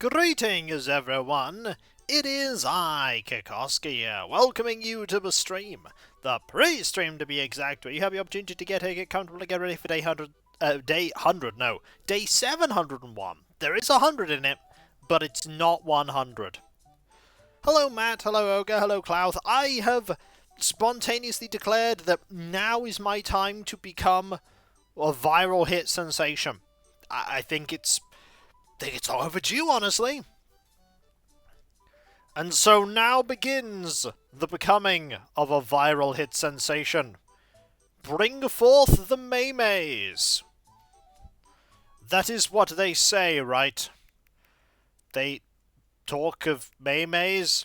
Greetings, everyone! It is I, Kiko, here, welcoming you to the stream. The pre-stream, to be exact, where you have the opportunity to get comfortable and get ready for day 100, day 701. There is 100 in it, but it's not 100. Hello, Matt. Hello, Ogre. Hello, Clouth. I have spontaneously declared that now is my time to become a viral hit sensation. I think it's overdue, honestly. And so now begins the becoming of a viral hit sensation. Bring forth the Maymays. That is what they say, right? They talk of Maymays.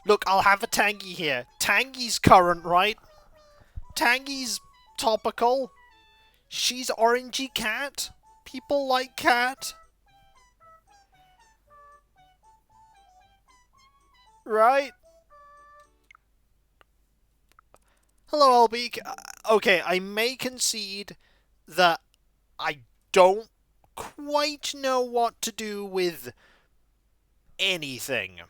Look, I'll have a Tangy here. Tangy's current, right? Tangy's topical. She's orangey cat. People like cat. Right? Hello, Elbeak. Okay, I may concede that I don't quite know what to do with anything.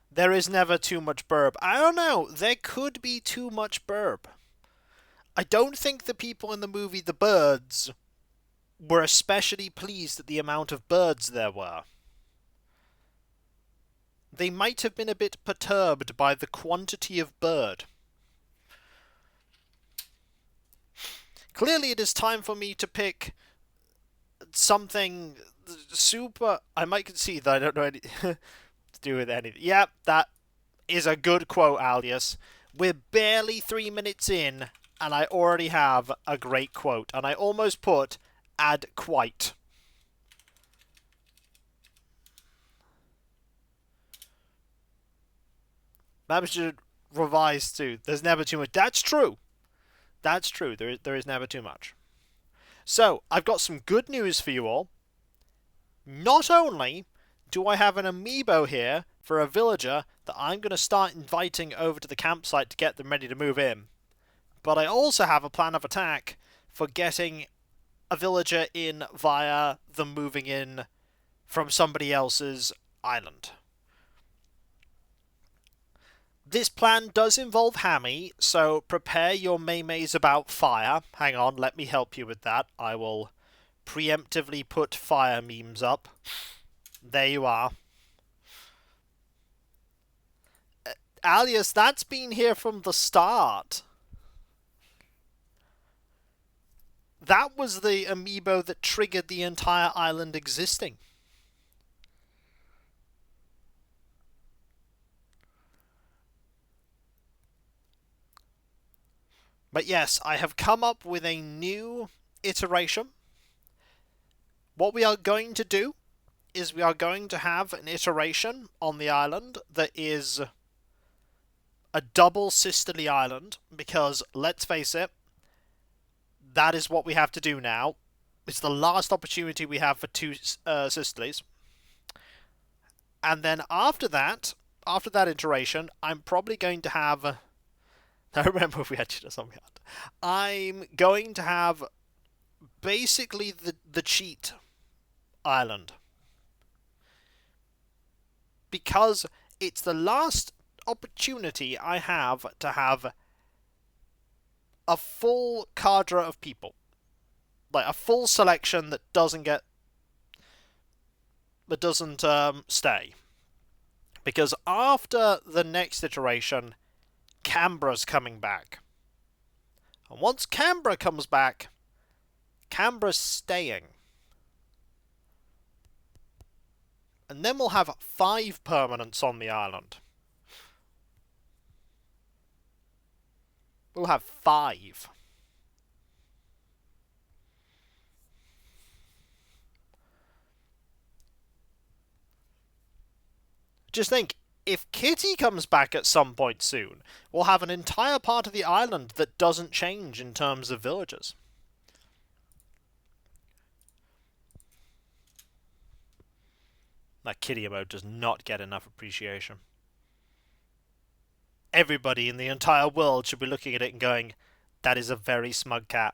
There is never too much burp. I don't know. There could be too much burp. I don't think the people in the movie The Birds were especially pleased at the amount of birds there were. They might have been a bit perturbed by the quantity of bird. Clearly it is time for me to pick something super... I might concede that I don't know anything to do with anything. Yep, that is a good quote, Alias. We're barely 3 minutes in, and I already have a great quote. And I almost put, add quite. Maybe I should revise too. There's never too much. That's true. That's true. There is never too much. So, I've got some good news for you all. Not only do I have an amiibo here for a villager that I'm going to start inviting over to the campsite to get them ready to move in, but I also have a plan of attack for getting a villager in via them moving in from somebody else's island. This plan does involve Hammy, so prepare your maymays about fire. Hang on, let me help you with that. I will preemptively put fire memes up. There you are. Alias, that's been here from the start. That was the amiibo that triggered the entire island existing. But yes, I have come up with a new iteration. What we are going to do is we are going to have an iteration on the island that is a double sisterly island, because, let's face it, that is what we have to do now. It's the last opportunity we have for two sisterlies. And then after that iteration, I'm probably going to have... I don't remember if we actually did something. I'm going to have basically the cheat island. Because it's the last opportunity I have to have a full cadre of people. Like a full selection that doesn't stay. Because after the next iteration, Canberra's coming back. And once Canberra comes back, Canberra's staying. And then we'll have 5 permanents on the island. We'll have 5. Just think, if Kitty comes back at some point soon, we'll have an entire part of the island that doesn't change in terms of villagers. That kitty emote does not get enough appreciation. Everybody in the entire world should be looking at it and going, that is a very smug cat.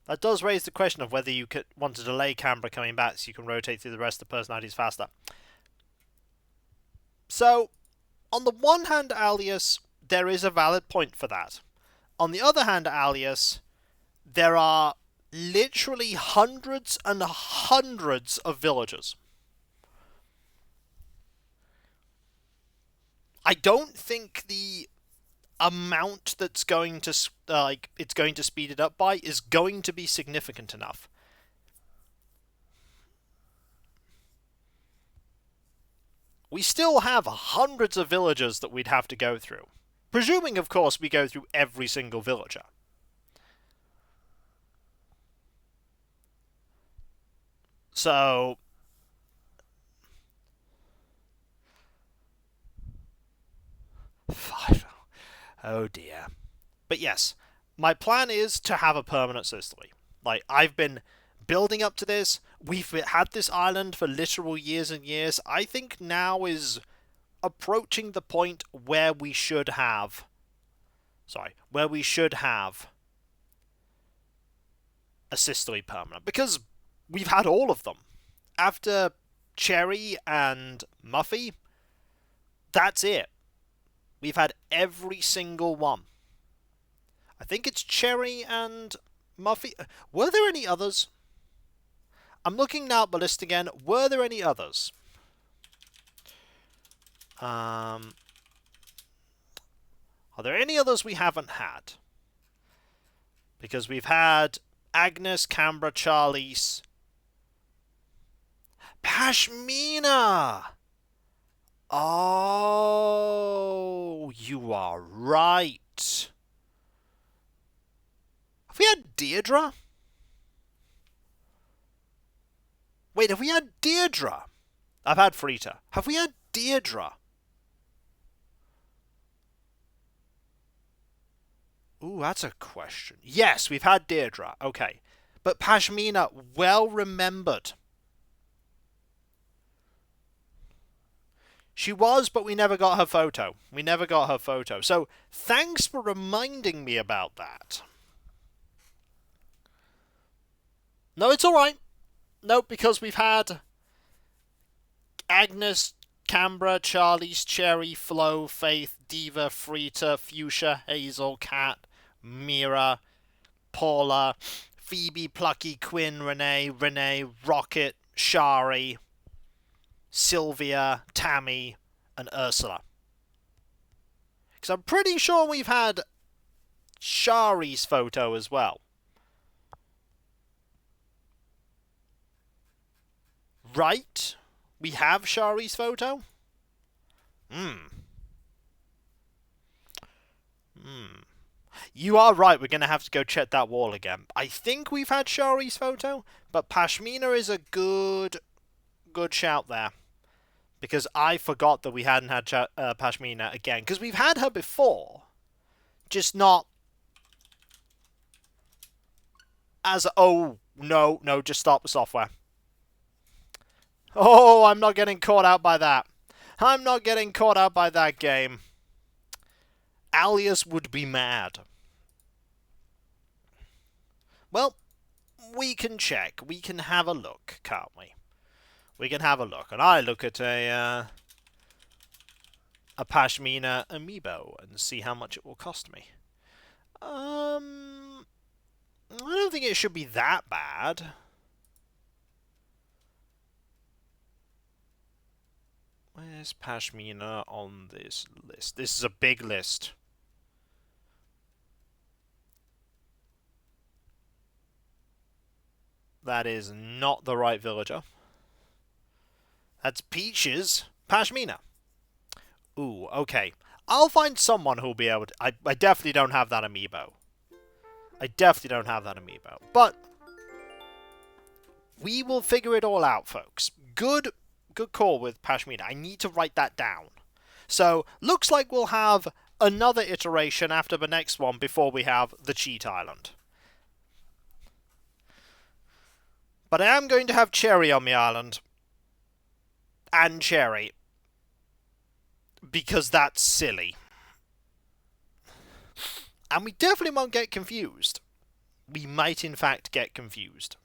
That does raise the question of whether you could want to delay Canberra coming back so you can rotate through the rest of the personalities faster. So, on the one hand, Alias, there is a valid point for that. On the other hand, Alias, there are literally hundreds and hundreds of villagers. I don't think the amount that's going to it's going to speed it up by is going to be significant enough. We still have hundreds of villagers that we'd have to go through. Presuming, of course, we go through every single villager. So... Five. Oh dear. But yes, my plan is to have a permanent sisterly. Like, I've been building up to this. We've had this island for literal years and years. I think now is approaching the point where we should have... where we should have a sisterly permanent. Because we've had all of them. After Cherry and Muffy, that's it. We've had every single one. I think it's Cherry and Muffy. Were there any others? I'm looking now at the list again. Were there any others? Are there any others we haven't had? Because we've had Agnes, Canberra, Charlize, Pashmina! Oh, you are right. Have we had Deirdre? Wait, have we had Deirdre? I've had Frita. Have we had Deirdre? Ooh, that's a question. Yes, we've had Deirdre. Okay. But Pashmina, well remembered. She was, but we never got her photo. We never got her photo. So, thanks for reminding me about that. No, it's alright. No, because we've had Agnes, Canberra, Charlize, Cherry, Flo, Faith, Diva, Frita, Fuchsia, Hazel, Kat, Mira, Paula, Phoebe, Plucky, Quinn, Renee, Rocket, Shari, Sylvia, Tammy, and Ursula. Because I'm pretty sure we've had Shari's photo as well. Right? We have Shari's photo? You are right, we're going to have to go check that wall again. I think we've had Shari's photo, but Pashmina is a good shout there. Because I forgot that we hadn't had Pashmina again. Because we've had her before. Just not... as... Oh, no, just stop the software. Oh, I'm not getting caught out by that. I'm not getting caught out by that game. Alias would be mad. Well, we can check. We can have a look, can't we? We can have a look. And I look at a Pashmina amiibo and see how much it will cost me. I don't think it should be that bad. Where's Pashmina on this list? This is a big list. That is not the right villager. That's Peaches Pashmina. Ooh, okay. I'll find someone who'll be able to... I definitely don't have that amiibo. But we will figure it all out, folks. Good call with Pashmina. I need to write that down. So, looks like we'll have another iteration after the next one before we have the Cheat Island. But I am going to have Cherry on the island. And Cherry. Because that's silly. And we definitely won't get confused. we might in fact get confused.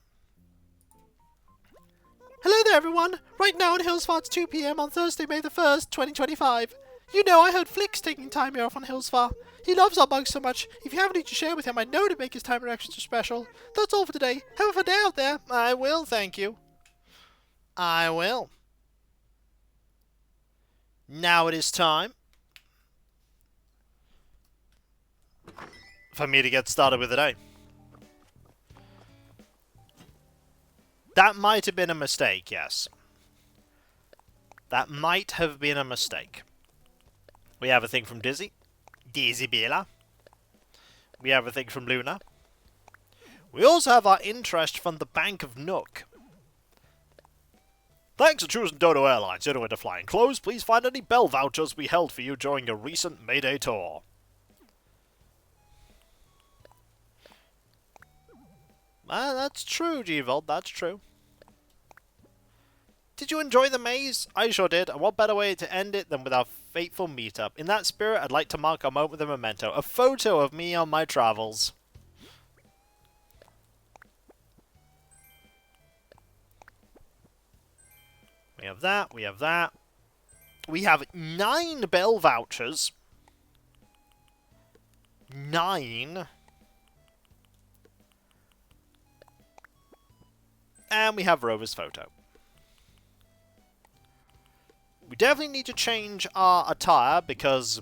Hello there, everyone! Right now in Hillsfar it's 2 PM on Thursday, May the 1st, 2025. You know, I heard Flick's taking time here off on Hillsfar. He loves our bugs so much. If you have any to share with him, I know to make his time extra special. That's all for today. Have a fun day out there. I will, thank you. I will. Now it is time for me to get started with the day. That might have been a mistake, yes. That might have been a mistake. We have a thing from Dizzy. Dizzy Bela. We have a thing from Luna. We also have our interest from the Bank of Nook. Thanks for choosing Dodo Airlines. You know where to fly and close. Please find any bell vouchers we held for you during your recent Mayday tour. That's true, G-Vault. That's true. Did you enjoy the maze? I sure did, and what better way to end it than with our fateful meetup. In that spirit, I'd like to mark our moment with a memento, a photo of me on my travels. We have that, we have that. We have 9 bell vouchers. 9. And we have Rover's photo. We definitely need to change our attire because,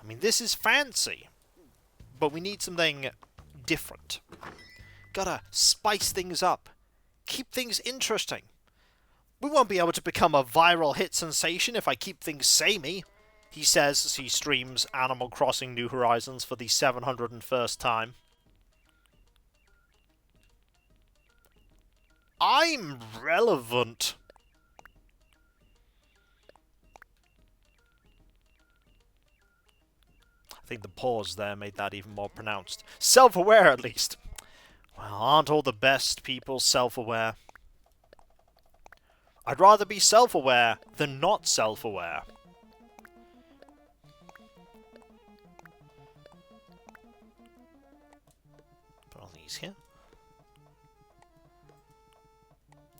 I mean, this is fancy, but we need something different. Gotta spice things up, keep things interesting. We won't be able to become a viral hit sensation if I keep things samey, he says as he streams Animal Crossing New Horizons for the 701st time. I'm relevant. I think the pause there made that even more pronounced. Self-aware, at least. Well, aren't all the best people self-aware? I'd rather be self-aware than not self-aware. Put all these here.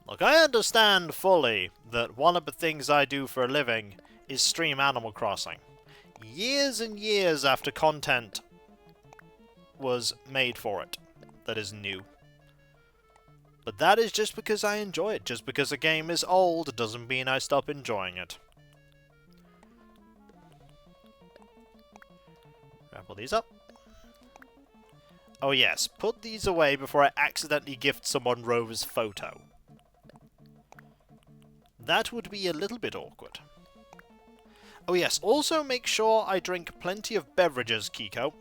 Look, I understand fully that one of the things I do for a living is stream Animal Crossing. Years and years after content was made for it that is new. But that is just because I enjoy it. Just because a game is old doesn't mean I stop enjoying it. Wrap all these up. Oh yes, put these away before I accidentally gift someone Rover's photo. That would be a little bit awkward. Oh yes, also make sure I drink plenty of beverages, Kiko.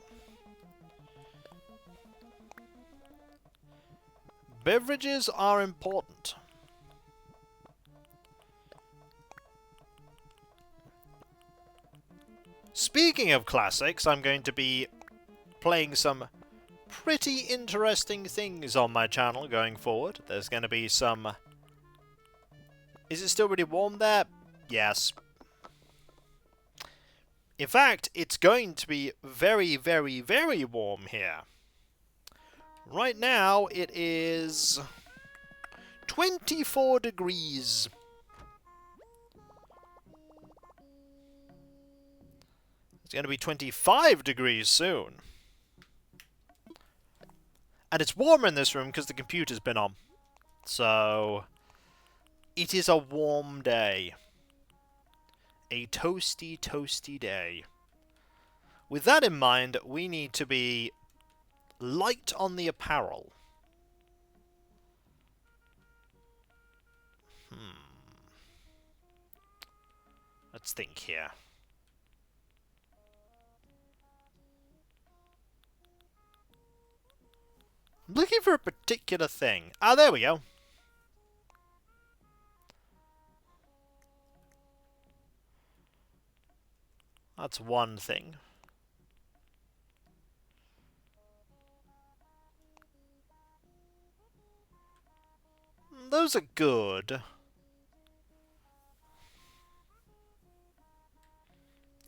Beverages are important. Speaking of classics, I'm going to be playing some pretty interesting things on my channel going forward. There's going to be some... Is it still really warm there? Yes. In fact, it's going to be very, very, very warm here. Right now, it is 24 degrees. It's going to be 25 degrees soon. And it's warmer in this room because the computer's been on. So, it is a warm day. A toasty, toasty day. With that in mind, we need to be light on the apparel. Let's think here. I'm looking for a particular thing. Ah, there we go. That's one thing. Those are good.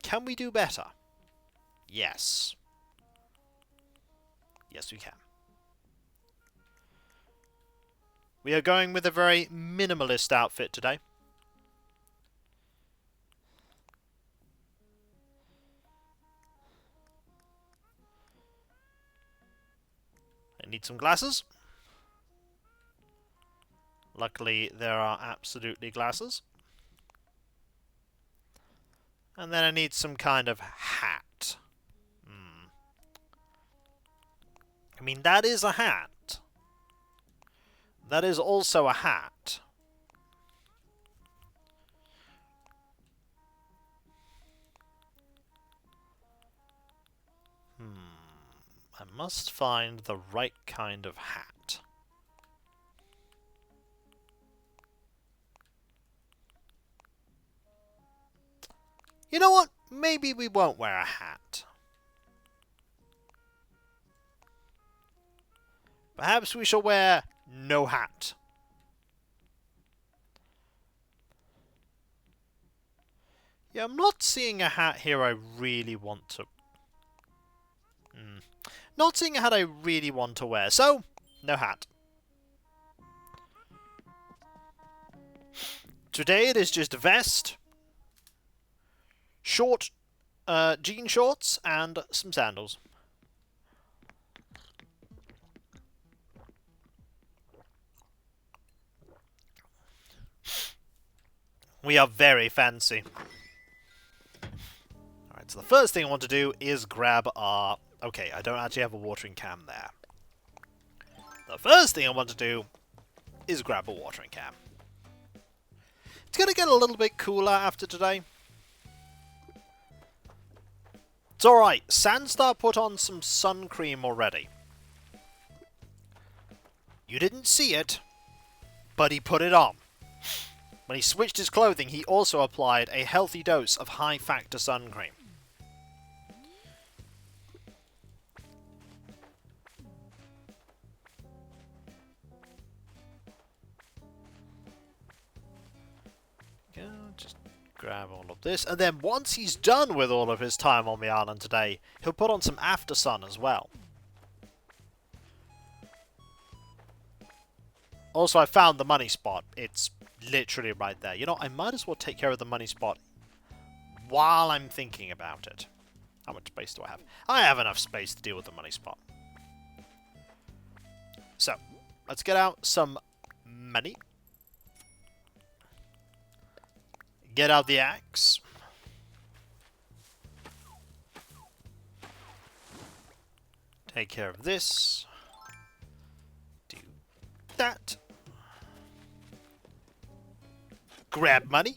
Can we do better? Yes. Yes, we can. We are going with a very minimalist outfit today. I need some glasses. Luckily, there are absolutely glasses. And then I need some kind of hat. I mean, that is a hat. That is also a hat. I must find the right kind of hat. You know what? Maybe we won't wear a hat. Perhaps we shall wear no hat. Yeah, I'm not seeing a hat here I really want to... Not seeing a hat I really want to wear, so no hat. Today it is just a vest, short jean shorts, and some sandals. We are very fancy. Alright, so the first thing I want to do is grab our... Okay, I don't actually have a watering can there. The first thing I want to do is grab a watering can. It's going to get a little bit cooler after today. It's alright, Sandstar put on some sun cream already. You didn't see it, but he put it on. When he switched his clothing, he also applied a healthy dose of high-factor sun cream. Just grab all of this, and then once he's done with all of his time on the island today, he'll put on some after sun as well. Also, I found the money spot. It's literally right there. You know, I might as well take care of the money spot while I'm thinking about it. How much space do I have? I have enough space to deal with the money spot. So, let's get out some money. Get out the axe. Take care of this. Do that. Grab money.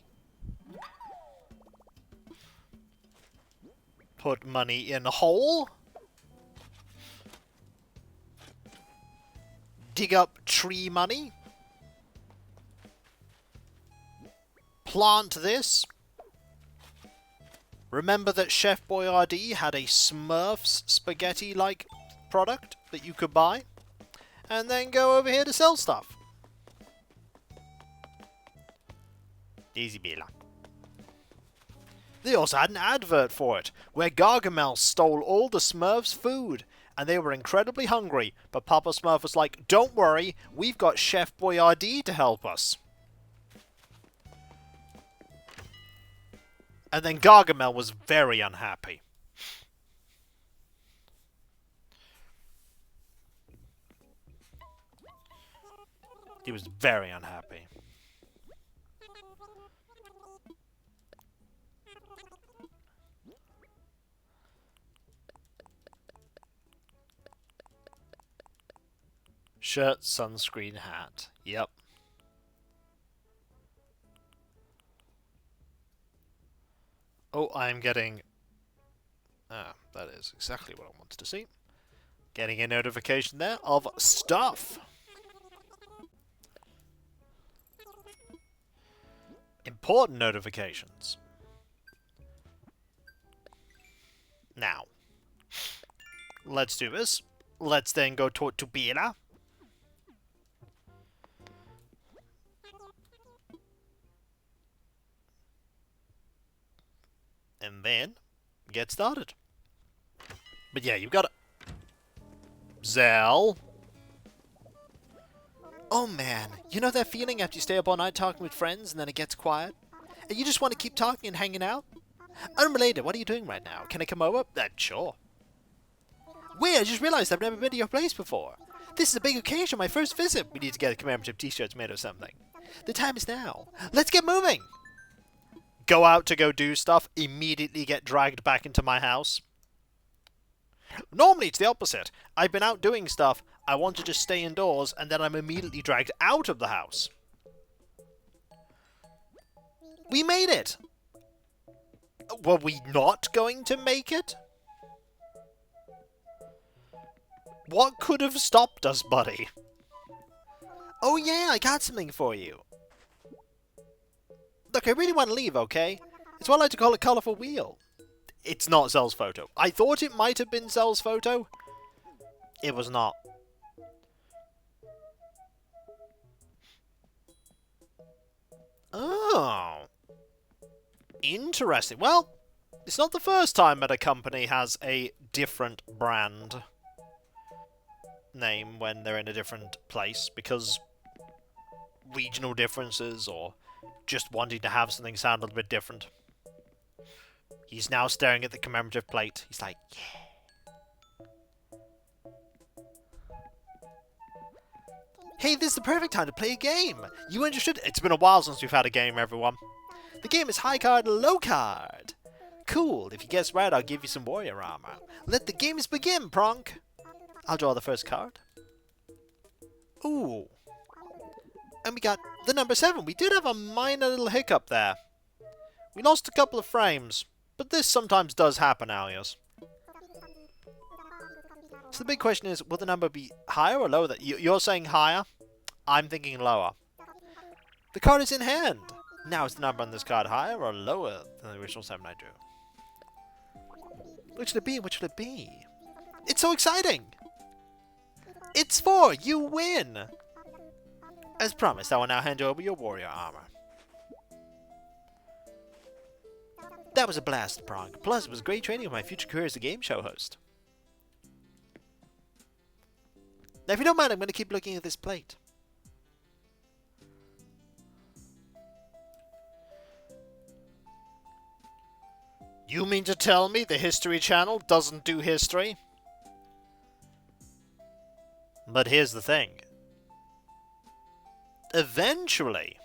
Put money in a hole. Dig up tree money. Plant this. Remember that Chef Boyardee had a Smurfs spaghetti-like product that you could buy. And then go over here to sell stuff. Easy Bila. They also had an advert for it, where Gargamel stole all the Smurfs' food, and they were incredibly hungry, but Papa Smurf was like, "Don't worry, we've got Chef Boyardee to help us." And then Gargamel was very unhappy. He was very unhappy. Shirt, sunscreen, hat. Yep. Oh, I'm getting... Ah, that is exactly what I wanted to see. Getting a notification there of stuff. Important notifications. Now, let's do this. Let's then go talk to Bela. And then get started. But yeah, you've got to... Zell? Oh man, you know that feeling after you stay up all night talking with friends and then it gets quiet? And you just want to keep talking and hanging out? Unrelated, what are you doing right now? Can I come over? Sure. Wait, I just realized I've never been to your place before. This is a big occasion, my first visit. We need to get commemorative t-shirts made or something. The time is now. Let's get moving! Go out to go do stuff, immediately get dragged back into my house. Normally it's the opposite. I've been out doing stuff, I want to just stay indoors, and then I'm immediately dragged out of the house. We made it! Were we not going to make it? What could have stopped us, buddy? Oh yeah, I got something for you. Look, I really want to leave, okay? It's what I like to call a colourful wheel. It's not Zell's photo. I thought it might have been Zell's photo. It was not. Oh. Interesting. Well, it's not the first time that a company has a different brand name when they're in a different place, because regional differences or just wanting to have something sound a little bit different. He's now staring at the commemorative plate. He's like, yeah. Hey, this is the perfect time to play a game. You interested? It's been a while since we've had a game, everyone. The game is high card, low card. Cool. If you guess right, I'll give you some warrior armor. Let the games begin, Pronk. I'll draw the first card. Ooh. And we got the number 7. We did have a minor little hiccup there. We lost a couple of frames. But this sometimes does happen, alias. So the big question is, will the number be higher or lower? You're saying higher? I'm thinking lower. The card is in hand. Now is the number on this card higher or lower than the original 7 I drew? Which will it be? Which will it be? It's so exciting! It's 4! You win! As promised, I will now hand over your warrior armor. That was a blast, Prong. Plus, it was great training with my future career as a game show host. Now, if you don't mind, I'm going to keep looking at this plate. You mean to tell me the History Channel doesn't do history? But here's the thing. Eventually,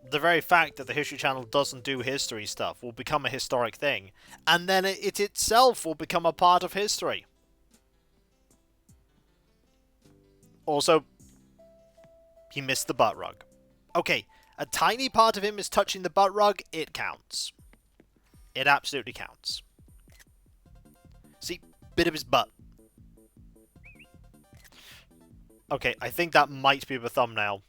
the very fact that the History Channel doesn't do history stuff will become a historic thing, and then it itself will become a part of history. Also, he missed the butt rug. Okay, a tiny part of him is touching the butt rug, it counts. It absolutely counts. See, bit of his butt. Okay, I think that might be the thumbnail.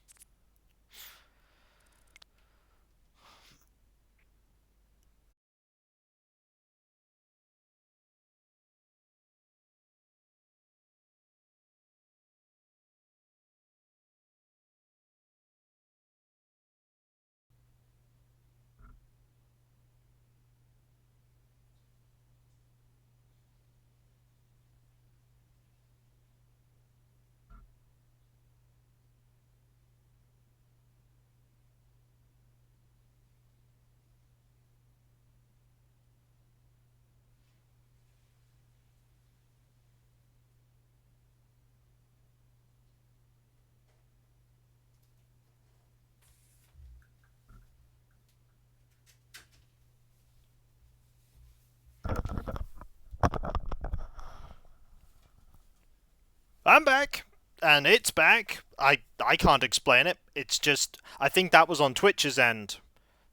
I'm back, and it's back. I can't explain it. It's just, I think that was on Twitch's end.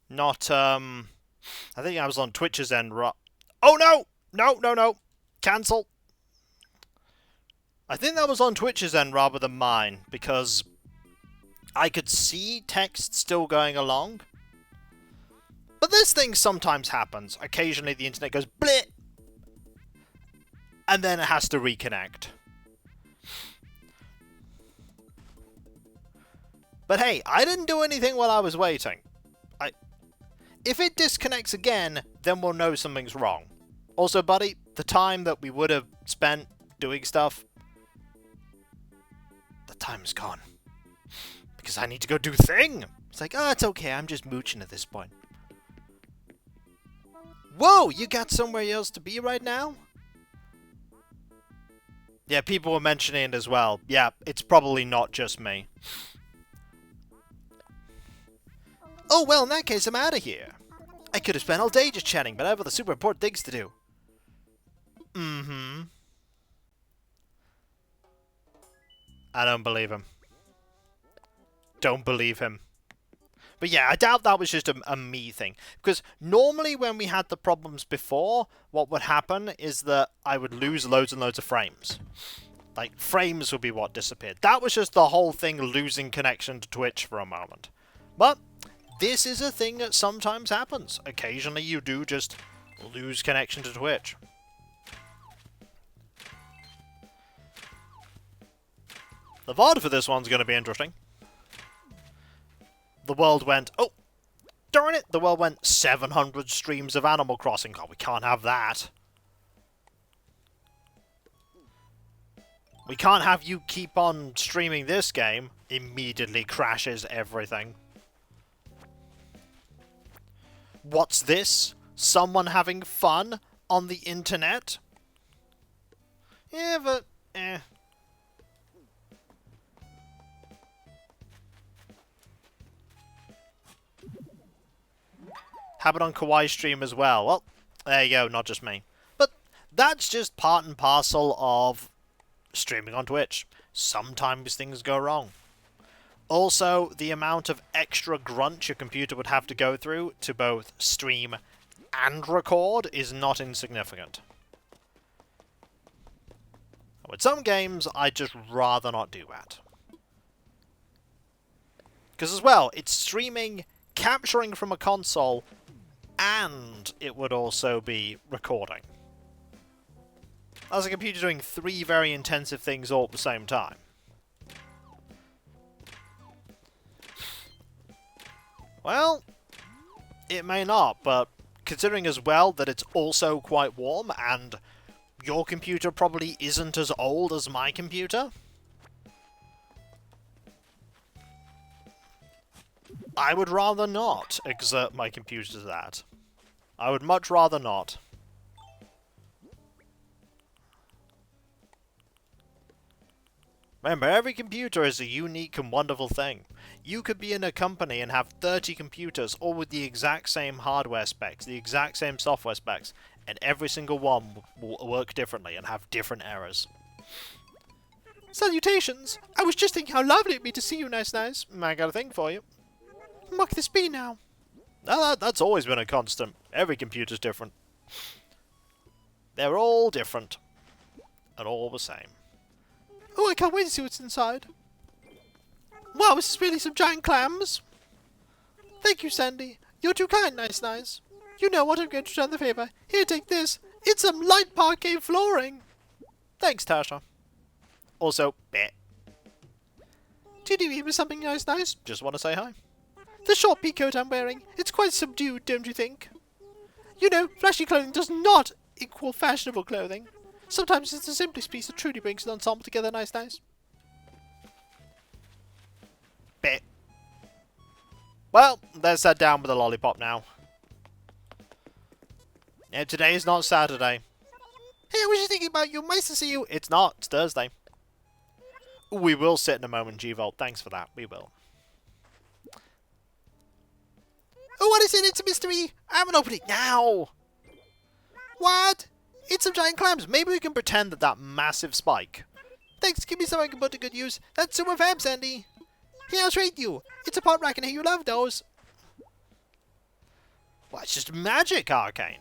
Not, I think I was on Twitch's end. Oh no! No. Cancel. I think that was on Twitch's end rather than mine, because I could see text still going along. But this thing sometimes happens. Occasionally the internet goes bleh, and then it has to reconnect. But hey, I didn't do anything while I was waiting. If it disconnects again, then we'll know something's wrong. Also, buddy, the time that we would have spent doing stuff, the time's gone. Because I need to go do thing! It's like, oh, it's okay, I'm just mooching at this point. Whoa, you got somewhere else to be right now? Yeah, people were mentioning it as well. Yeah, it's probably not just me. Oh, well, in that case, I'm out of here. I could have spent all day just chatting, but I have other super important things to do. Mm-hmm. I don't believe him. Don't believe him. But yeah, I doubt that was just a me thing. Because normally when we had the problems before, what would happen is that I would lose loads and loads of frames. Like, frames would be what disappeared. That was just the whole thing losing connection to Twitch for a moment. But this is a thing that sometimes happens. Occasionally you do just lose connection to Twitch. The VOD for this one's going to be interesting. The world went, oh, darn it, the world went 700 streams of Animal Crossing. God, we can't have that. We can't have you keep on streaming this game. Immediately crashes everything. What's this? Someone having fun on the internet? Yeah, but, Have it on Kawaii's stream as well. Well, there you go, not just me. But that's just part and parcel of streaming on Twitch. Sometimes things go wrong. Also, the amount of extra grunt your computer would have to go through to both stream and record is not insignificant. With some games, I'd just rather not do that. Because as well, it's streaming, capturing from a console, and it would also be recording. That's a computer doing 3 very intensive things all at the same time. Well, it may not, but considering as well that it's also quite warm, and your computer probably isn't as old as my computer, I would rather not exert my computer to that. I would much rather not. Remember, every computer is a unique and wonderful thing. You could be in a company and have 30 computers, all with the exact same hardware specs, the exact same software specs, and every single one will work differently and have different errors. Salutations! I was just thinking how lovely it'd be to see you, nice. I got a thing for you. What could this be now? That's always been a constant. Every computer's different. They're all different. And all the same. Oh, I can't wait to see what's inside. Wow, this is really some giant clams. Thank you, Sandy. You're too kind, nice. You know what, I'm going to return the favor. Here, take this. It's some light parquet flooring. Thanks, Tasha. Also, bet. Did you even something nice? Just want to say hi. The short pea coat I'm wearing, it's quite subdued, don't you think? You know, flashy clothing does not equal fashionable clothing. Sometimes it's the simplest piece that truly brings an ensemble together, nice. Bet. Well, let's sit down with a lollipop now. Yeah, today is not Saturday. Hey, I was just thinking about you. Nice to see you. It's not. It's Thursday. We will sit in a moment, G-Volt. Thanks for that. We will. Oh, what is it? It's a mystery. I haven't opened it now. What? It's some giant clams. Maybe we can pretend that massive spike. Thanks. Give me something I can put to good use. That's super fab, Sandy. Here, I'll trade you. It's a pot rack and hey, you love those. Well, it's just magic, Arcane.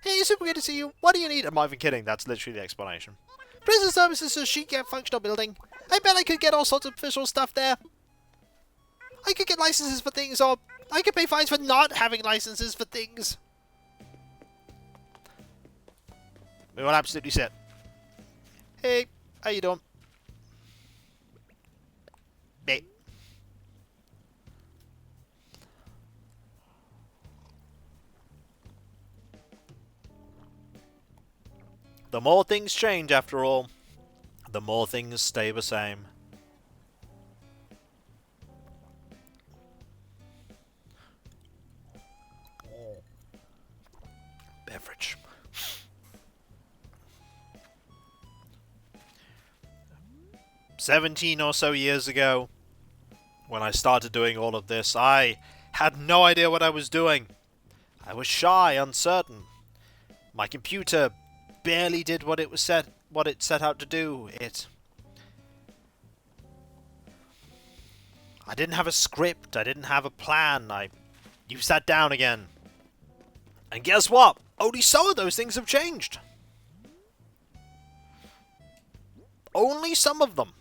Hey, super good to see you. What do you need? I'm not even kidding. That's literally the explanation. Prison services is a chic yet functional building. I bet I could get all sorts of official stuff there. I could get licenses for things, or I could pay fines for not having licenses for things. We will absolutely sit. Hey, how you doing? Hey. The more things change, after all, the more things stay the same. Beverage. "17 or so years ago, when I started doing all of this, I had no idea what I was doing. I was shy, uncertain. My computer barely did what it set out to do. I didn't have a script. I didn't have a plan. You sat down again. And guess what? Only some of those things have changed. Only some of them.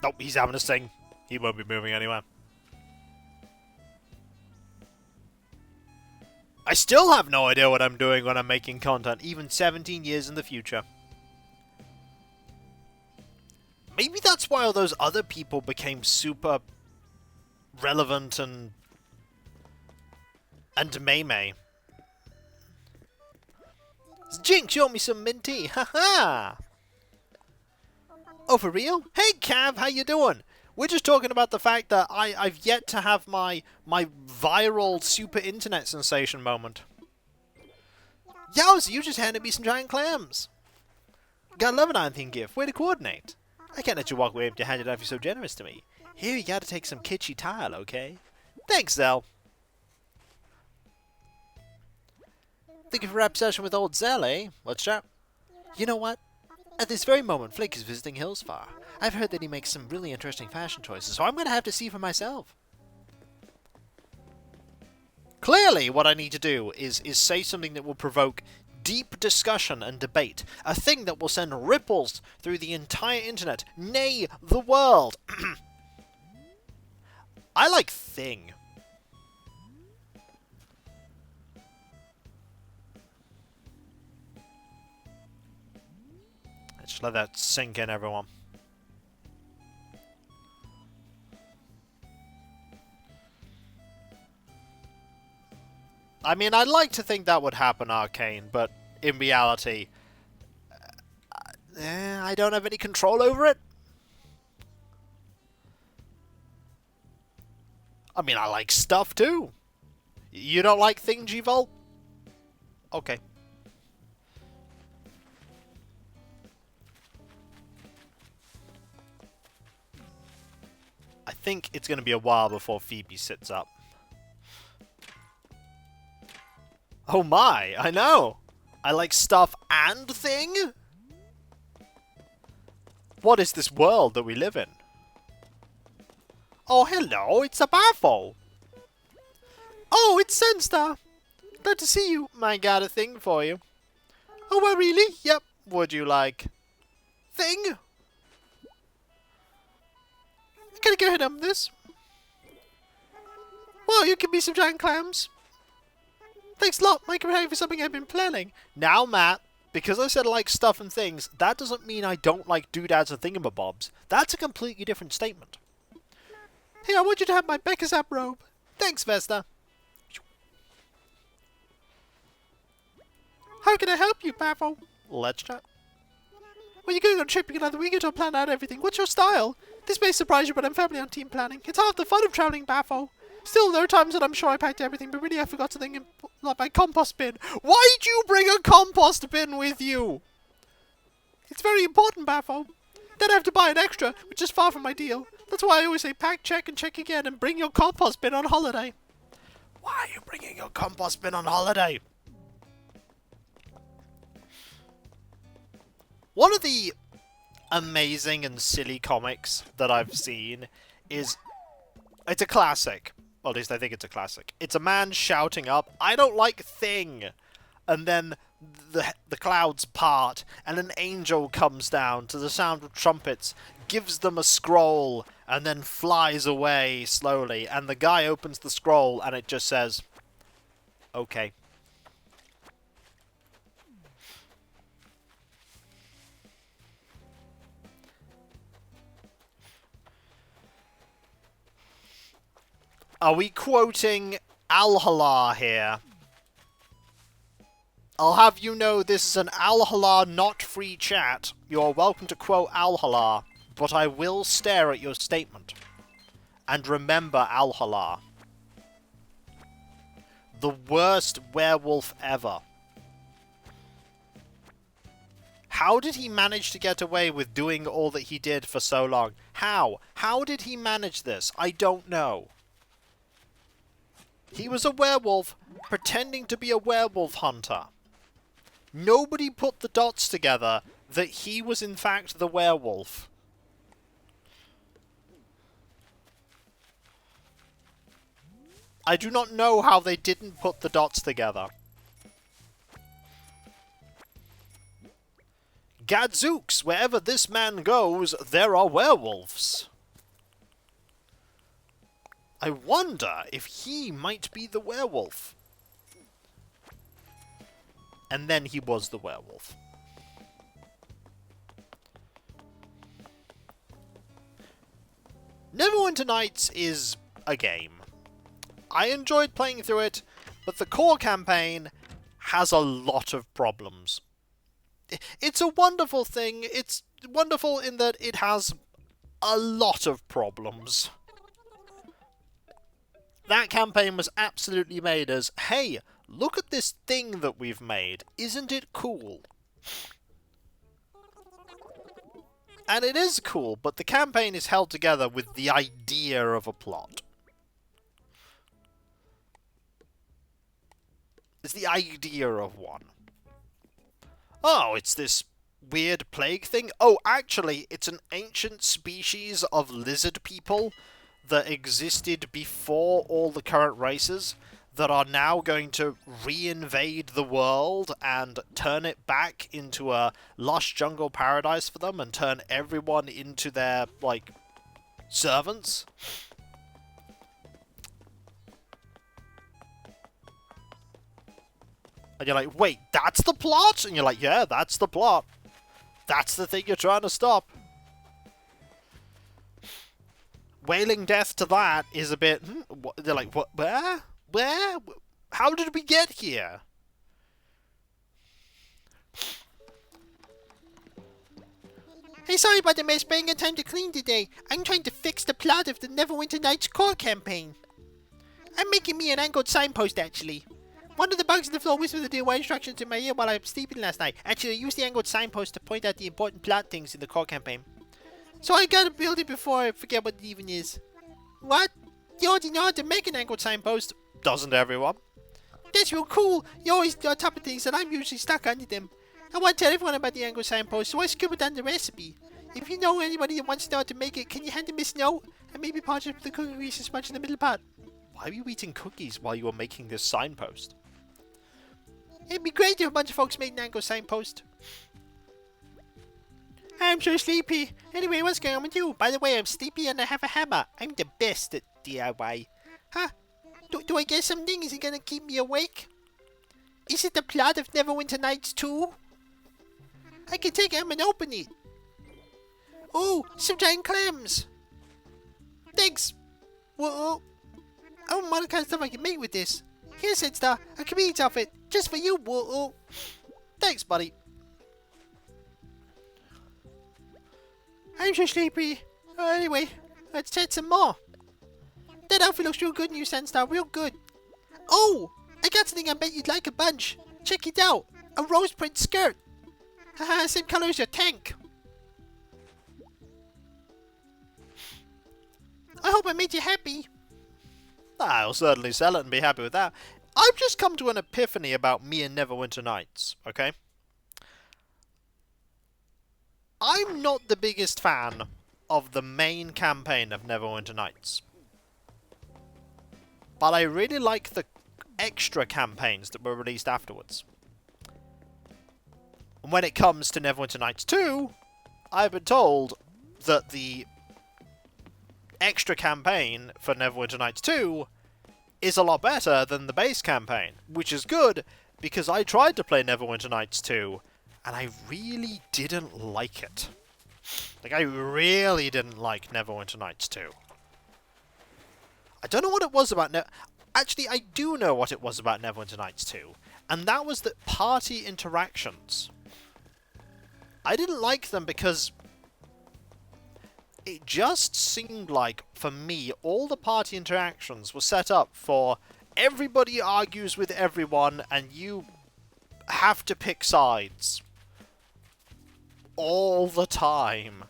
Nope, he's having a sing. He won't be moving anywhere. I still have no idea what I'm doing when I'm making content, even 17 years in the future. Maybe that's why all those other people became super relevant and May. Jinx, you owe me some mint tea. Haha. Oh, for real? Hey, Cav, how you doing? We're just talking about the fact that I've yet to have my viral super internet sensation moment. Yowza, you just handed me some giant clams. Gotta love an Iron Thing gift. Way to coordinate. I can't let you walk away empty-handed if you're so generous to me. Here, you gotta take some kitschy tile, okay? Thanks, Zell. Thinking for a rap session with old Zell, eh? What's that? You know what? At this very moment, Flake is visiting Hillsfar. I've heard that he makes some really interesting fashion choices, so I'm going to have to see for myself. Clearly, what I need to do is say something that will provoke deep discussion and debate. A thing that will send ripples through the entire internet, nay, the world. I like thing. Just let that sink in, everyone. I mean, I'd like to think that would happen, Arcane, but in reality, I don't have any control over it. I mean, I like stuff too. You don't like thing, G-Volt? Okay. I think it's going to be a while before Phoebe sits up. Oh my, I know! I like stuff and thing? What is this world that we live in? Oh, hello, it's a baffle! Oh, it's Sunstar! Glad to see you. I got a thing for you. Oh, well, really? Yep. Would you like... thing? Can I go ahead and this? Well, you give me some giant clams. Thanks a lot. Mike, I'm ready for something I've been planning. Now, Matt, because I said I like stuff and things, that doesn't mean I don't like doodads and thingamabobs. That's a completely different statement. Hey, I want you to have my Beckersap robe. Thanks, Vesta. How can I help you, Baffle? Let's chat. Well, you're going on a trip, you can either weekend or plan out everything. What's your style? This may surprise you, but I'm firmly on team planning. It's half the fun of traveling, Baffle. Still, there are times that I'm sure I packed everything, but really I forgot something like my compost bin. Why'd you bring a compost bin with you? It's very important, Baffle. Then I have to buy an extra, which is far from ideal. That's why I always say pack, check, and check again, and bring your compost bin on holiday. Why are you bringing your compost bin on holiday? One of the amazing and silly comics that I've seen is... it's a classic. Well, at least I think it's a classic. It's a man shouting up, "I don't like thing!" And then the clouds part, and an angel comes down to the sound of trumpets, gives them a scroll, and then flies away slowly. And the guy opens the scroll, and it just says, "Okay." Are we quoting Alhala here. I'll have you know this is an Alhala not free chat. You're welcome to quote Alhala, but I will stare at your statement. And remember Alhala. The worst werewolf ever. How did he manage to get away with doing all that he did for so long? How? How did he manage this? I don't know. He was a werewolf pretending to be a werewolf hunter. Nobody put the dots together that he was in fact the werewolf. I do not know how they didn't put the dots together. Gadzooks, wherever this man goes, there are werewolves. I wonder if he might be the werewolf. And then he was the werewolf. Neverwinter Nights is a game. I enjoyed playing through it, but the core campaign has a lot of problems. It's a wonderful thing. It's wonderful in that it has a lot of problems. That campaign was absolutely made as, hey, look at this thing that we've made. Isn't it cool? And it is cool, but the campaign is held together with the idea of a plot. It's the idea of one. Oh, it's this weird plague thing? Oh, actually, it's an ancient species of lizard people that existed before all the current races that are now going to reinvade the world and turn it back into a lush jungle paradise for them and turn everyone into their, like, servants. And you're like, wait, that's the plot? And you're like, yeah, that's the plot. That's the thing you're trying to stop. Wailing death to that is a bit... They're like, what? Where? Where? How did we get here? Hey, sorry about the mess, but I ain't got time to clean today. I'm trying to fix the plot of the Neverwinter Nights core campaign. I'm making me an angled signpost, actually. One of the bugs in the floor whispered the DIY instructions in my ear while I was sleeping last night. Actually, I used the angled signpost to point out the important plot things in the core campaign. So I gotta build it before I forget what it even is. What? You already know how to make an angled signpost? Doesn't everyone? That's real cool. You're always on top of things and I'm usually stuck under them. I want to tell everyone about the angled signpost, so I scribbled down the recipe. If you know anybody that wants to know how to make it, can you hand them this note? And maybe part of the cookies is much in the middle part. Why were you eating cookies while you were making this signpost? It'd be great if a bunch of folks made an angled signpost. I'm so sleepy. Anyway, what's going on with you? By the way, I'm sleepy and I have a hammer. I'm the best at DIY. Huh? Do I get something? Is it gonna keep me awake? Is it the plot of Neverwinter Nights 2? I can take them and open it. Oh, some giant clams. Thanks. Whoa. I don't know what kind of stuff I can make with this. Here's Headstar, a convenience outfit, just for you. Whoa. Thanks, buddy. I'm so sleepy. Anyway, let's chat some more. That outfit looks real good in you, Sandstar, real good. Oh, I got something I bet you'd like a bunch. Check it out, a rose print skirt. Haha, same color as your tank. I hope I made you happy. I'll certainly sell it and be happy with that. I've just come to an epiphany about me and Neverwinter Nights, okay? I'm not the biggest fan of the main campaign of Neverwinter Nights. But I really like the extra campaigns that were released afterwards. And when it comes to Neverwinter Nights 2, I've been told that the extra campaign for Neverwinter Nights 2 is a lot better than the base campaign, which is good because I tried to play Neverwinter Nights 2 and I really didn't like it. Like, I really didn't like Neverwinter Nights 2. I don't know what it was about Actually, I do know what it was about Neverwinter Nights 2, and that was that party interactions. I didn't like them because it just seemed like, for me, all the party interactions were set up for everybody argues with everyone and you have to pick sides. All the time.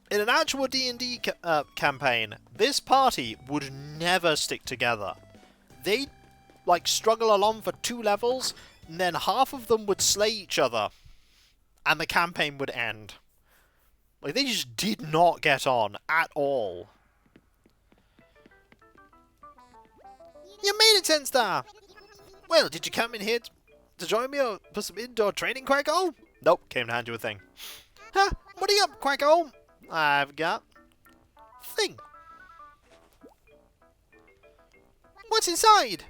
In an actual D&D campaign, this party would never stick together. They'd, like, struggle along for 2 levels, and then half of them would slay each other, and the campaign would end. Like, they just did not get on at all. You made it, 10-star! Well, did you come in here to join me for some indoor training, Quacko? Nope, came to hand you a thing. Huh? What are you up, Quacko? I've got... thing. What's inside?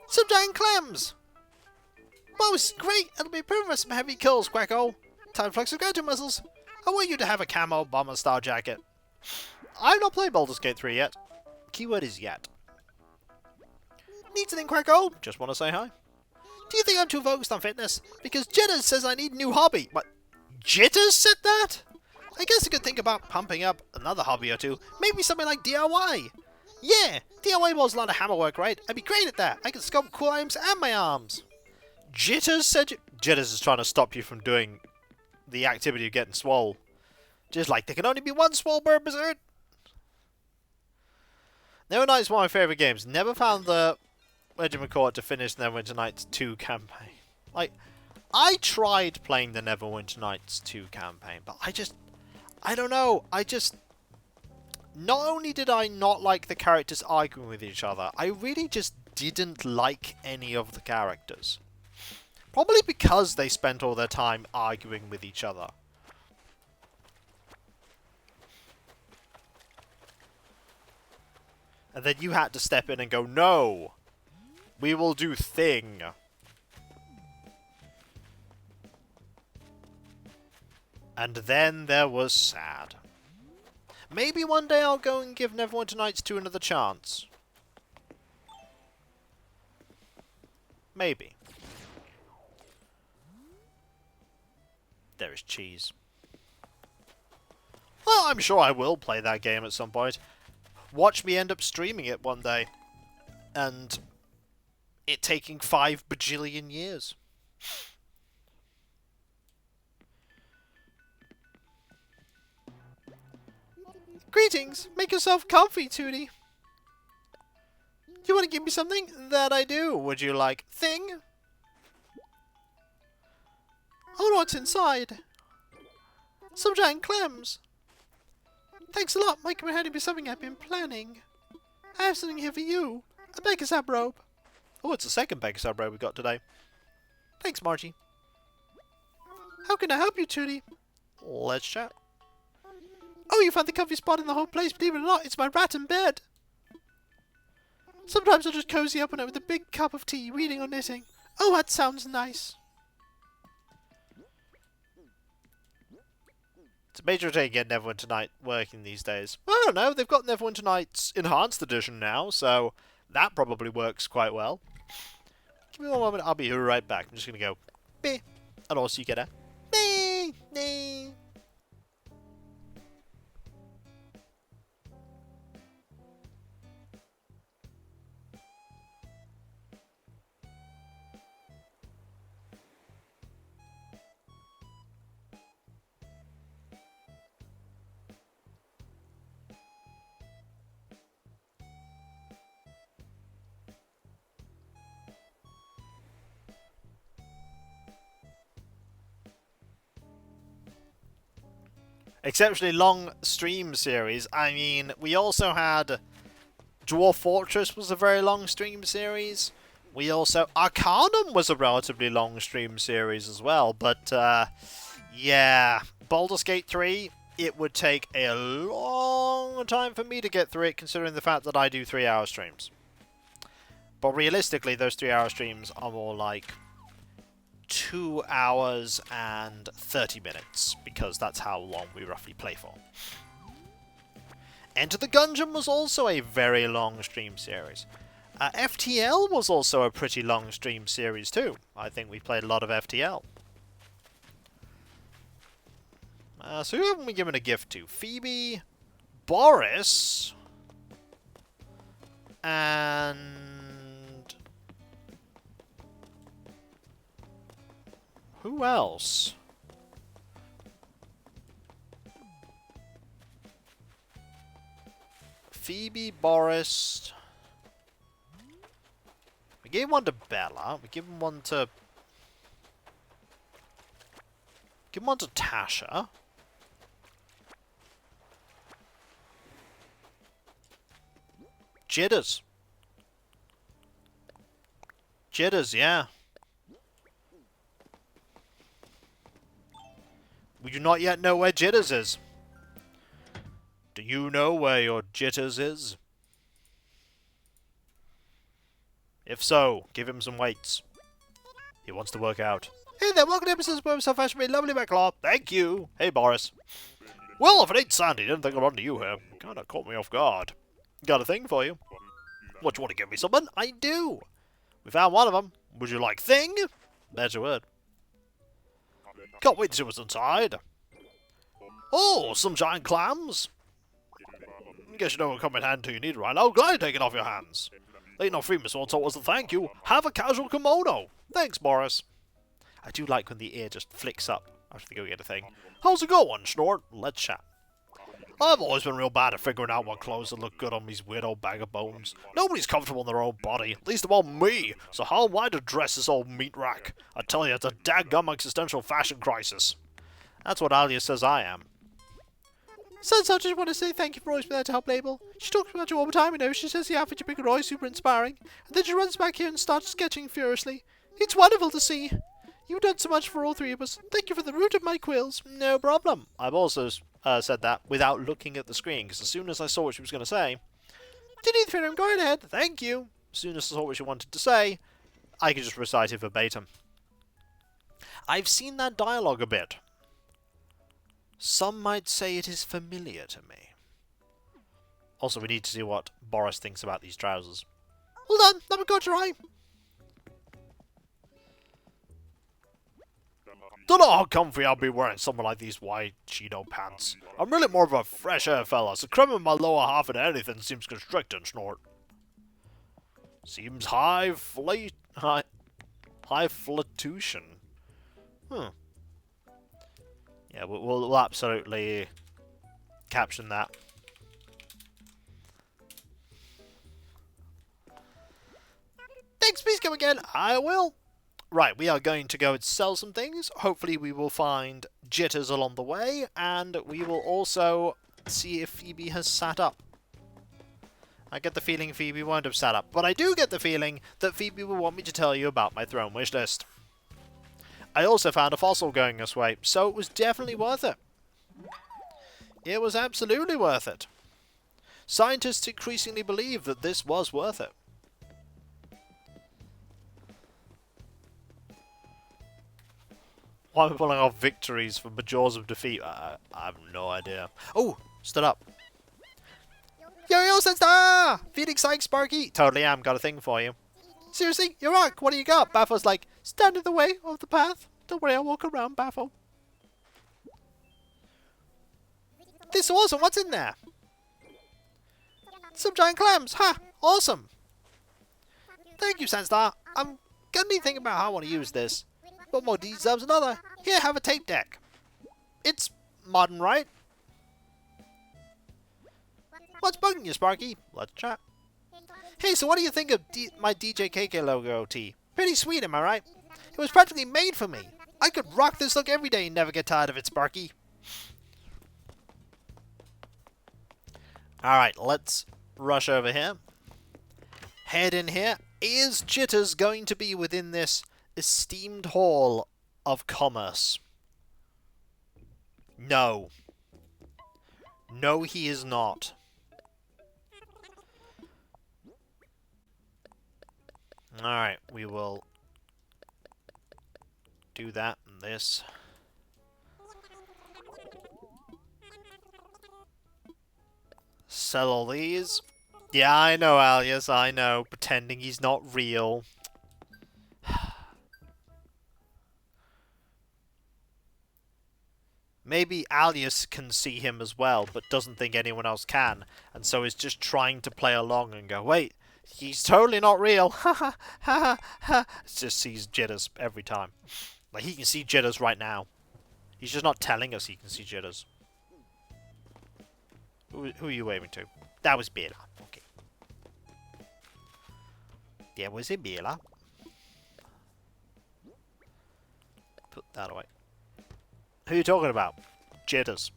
Some giant clams! Wow, this is great! It'll be perfect for some heavy kills, Quacko. Time to flex your go-to muscles. I want you to have a camo bomber-style jacket. I've not played Baldur's Gate 3 yet. Keyword is yet. Needs anything, Quacko? Just want to say hi. Do you think I'm too focused on fitness? Because Jitters says I need a new hobby. What? Jitters said that? I guess I could think about pumping up another hobby or two. Maybe something like DIY. Yeah, DIY involves a lot of hammer work, right? I'd be great at that. I can sculpt cool items and my arms. Jitters said Jitters is trying to stop you from doing the activity of getting swole. Just like, there can only be one swole per episode. Neverwinter Nights is one of my favourite games. Never found the Legend McCourt to finish Neverwinter Nights 2 campaign. Like, I tried playing the Neverwinter Nights 2 campaign, but I don't know. Not only did I not like the characters arguing with each other, I really just didn't like any of the characters. Probably because they spent all their time arguing with each other. And then you had to step in and go, no! We will do thing. And then there was sad. Maybe one day I'll go and give Neverwinter Nights 2 another chance. Maybe. There is cheese. Well, I'm sure I will play that game at some point. Watch me end up streaming it one day. And it taking 5 bajillion years. Greetings! Make yourself comfy, Tootie. You want to give me something? That I do. Would you like thing? Oh, what's inside? Some giant clams. Thanks a lot. Mike, had to be something I've been planning. I have something here for you. A baker's ab robe. Oh, it's the second baker's ab robe we got today. Thanks, Margie. How can I help you, Tootie? Let's chat. Oh, you found the comfy spot in the whole place. Believe it or not, it's my rattan bed. Sometimes I'll just cozy up on it with a big cup of tea, reading or knitting. Oh, that sounds nice. It's a major thing to get Neverwinter Night working these days. I don't know, they've got Neverwinter Nights Enhanced Edition now, so that probably works quite well. Give me one moment, I'll be right back. I'm just going to go, beep, and also you get a beep, beep. Exceptionally long stream series. I mean, we also had Dwarf Fortress was a very long stream series. We also... Arcanum was a relatively long stream series as well. But, yeah. Baldur's Gate 3, it would take a long time for me to get through it, considering the fact that I do 3-hour streams. But realistically, those 3-hour streams are more like 2 hours and 30 minutes, because that's how long we roughly play for. Enter the Gungeon was also a very long stream series. FTL was also a pretty long stream series too. I think we played a lot of FTL. So who haven't we given a gift to? Phoebe, Boris, and... who else? Phoebe, Boris... we gave one to Bella. We gave one to... give one to Tasha. Jitters. Jitters, yeah. We do not yet know where Jitters is. Do you know where your Jitters is? If so, give him some weights. He wants to work out. Hey there, welcome to episodes of so fashionably lovely Backlaw. Thank you. Hey, Boris. Well, if it ain't Sandy, didn't think I'd run to you here. Kinda caught me off guard. Got a thing for you. What, you want to give me something? I do. We found one of them. Would you like thing? There's your word. Can't wait to see what's inside. Oh, some giant clams. Guess you know what come in hand till you need it right now. Glad to take it off your hands. They ain't no free, Miss One, so as a thank you, have a casual kimono. Thanks, Boris. I do like when the ear just flicks up after they go get a thing. How's it going, Snort? Let's chat. I've always been real bad at figuring out what clothes that look good on these weird old bag of bones. Nobody's comfortable in their own body, least of all me, so how am I to dress this old meat rack? I tell you, it's a daggum existential fashion crisis. That's what Alia says I am. Since I just want to say thank you for always being there to help Label. She talks about you all the time, you know. She says the outfit you pick are always super inspiring. And then she runs back here and starts sketching furiously. It's wonderful to see. You've done so much for all three of us. Thank you for the root of my quills. No problem. I've also said that without looking at the screen, because as soon as I saw what she was going to say, do you need the freedom? Go ahead. Thank you. As soon as I saw what she wanted to say, I could just recite it verbatim. I've seen that dialogue a bit. Some might say it is familiar to me. Also, we need to see what Boris thinks about these trousers. Hold on, let me go try. Don't know how comfy I'll be wearing something like these white Cheeto pants. I'm really more of a fresh air fella, so cramming my lower half into anything seems constricting, Snort. Seems high flatution. Yeah, we'll absolutely caption that. Thanks, please come again. I will. Right, we are going to go and sell some things. Hopefully we will find Jitters along the way, and we will also see if Phoebe has sat up. I get the feeling Phoebe won't have sat up, but I do get the feeling that Phoebe will want me to tell you about my throne wish list. I also found a fossil going this way, so it was definitely worth it. It was absolutely worth it. Scientists increasingly believe that this was worth it. Why am I pulling off victories from the jaws of defeat? I have no idea. Oh, stood up. Yo, Senstar! Feeling psyched, Sparky? Totally am, got a thing for you. Seriously? You're rock, what do you got? Baffo's like, stand in the way of the path. Don't worry, I'll walk around, Baffo. This is awesome, what's in there? Some giant clams, ha! Awesome! Thank you, Sandstar. I'm gonna be thinking about how I want to use this. One more deserves another. Here, have a tape deck. It's modern, right? What's bugging you, Sparky? Let's chat. Hey, so what do you think of my DJ KK logo tee? Pretty sweet, am I right? It was practically made for me. I could rock this look every day and never get tired of it, Sparky. Alright, let's rush over here. Head in here. Is Jitters going to be within this esteemed hall of commerce? No. No, he is not. Alright, we will do that and this. sell all these. Yeah, I know, Alias, I know. Pretending he's not real. Maybe Alias can see him as well, but doesn't think anyone else can, and so is just trying to play along and go, wait, he's totally not real. Ha ha ha ha. It just sees jitters every time. Like, he can see jitters right now. He's just not telling us he can see jitters. Who are you waving to? That was Bela. Okay. Yeah, was it Bela? Put that away. Who are you talking about? Jitters.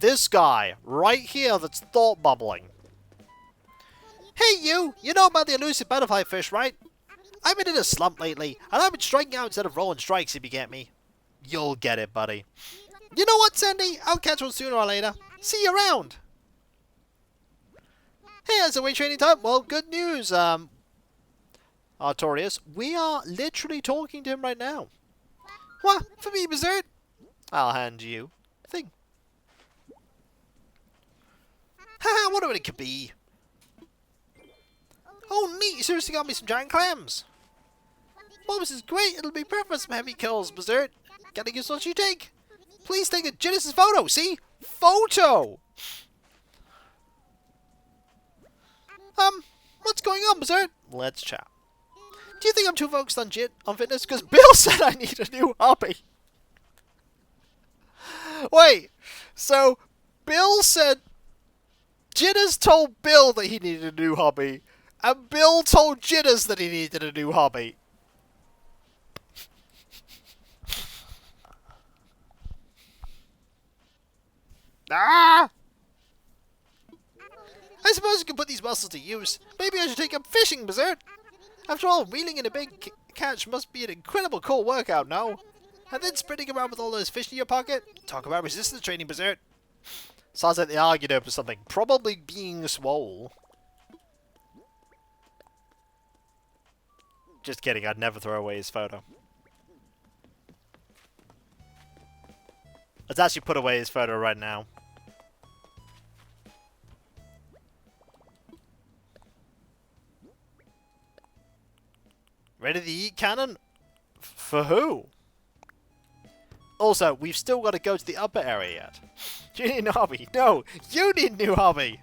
This guy, right here, that's thought bubbling. Hey you! You know about the elusive butterfly fish, right? I've been in a slump lately, and I've been striking out instead of rolling strikes, if you get me. You'll get it, buddy. You know what, Sandy? I'll catch one sooner or later. See you around! Hey, as a weight training time. Well, good news, Artorius. We are literally talking to him right now. What? For me, Berserk? I'll hand you a thing. Haha, I wonder what it could be. Oh, neat! You seriously got me some giant clams. Well, this is great. It'll be perfect for some heavy kills, Berserk. Gotta guess what you take. Please take a Genesis photo. See? Photo! What's going on, Berserk? Let's chat. Do you think I'm too focused on fitness? Because Bill said I need a new hobby. Wait, so Bill said Jitters told Bill that he needed a new hobby, and Bill told Jitters that he needed a new hobby. Ah! I suppose you can put these muscles to use. Maybe I should take up fishing, Berserk. After all, reeling in a big catch must be an incredible cool workout, no? And then sprinting around with all those fish in your pocket? Talk about resistance training, Berserk. Sounds like they argued over something. Probably being swole. Just kidding, I'd never throw away his photo. Let's actually put away his photo right now. Ready to eat cannon? For who? Also, we've still got to go to the upper area yet. Do you need a new hobby? No! You need a new hobby!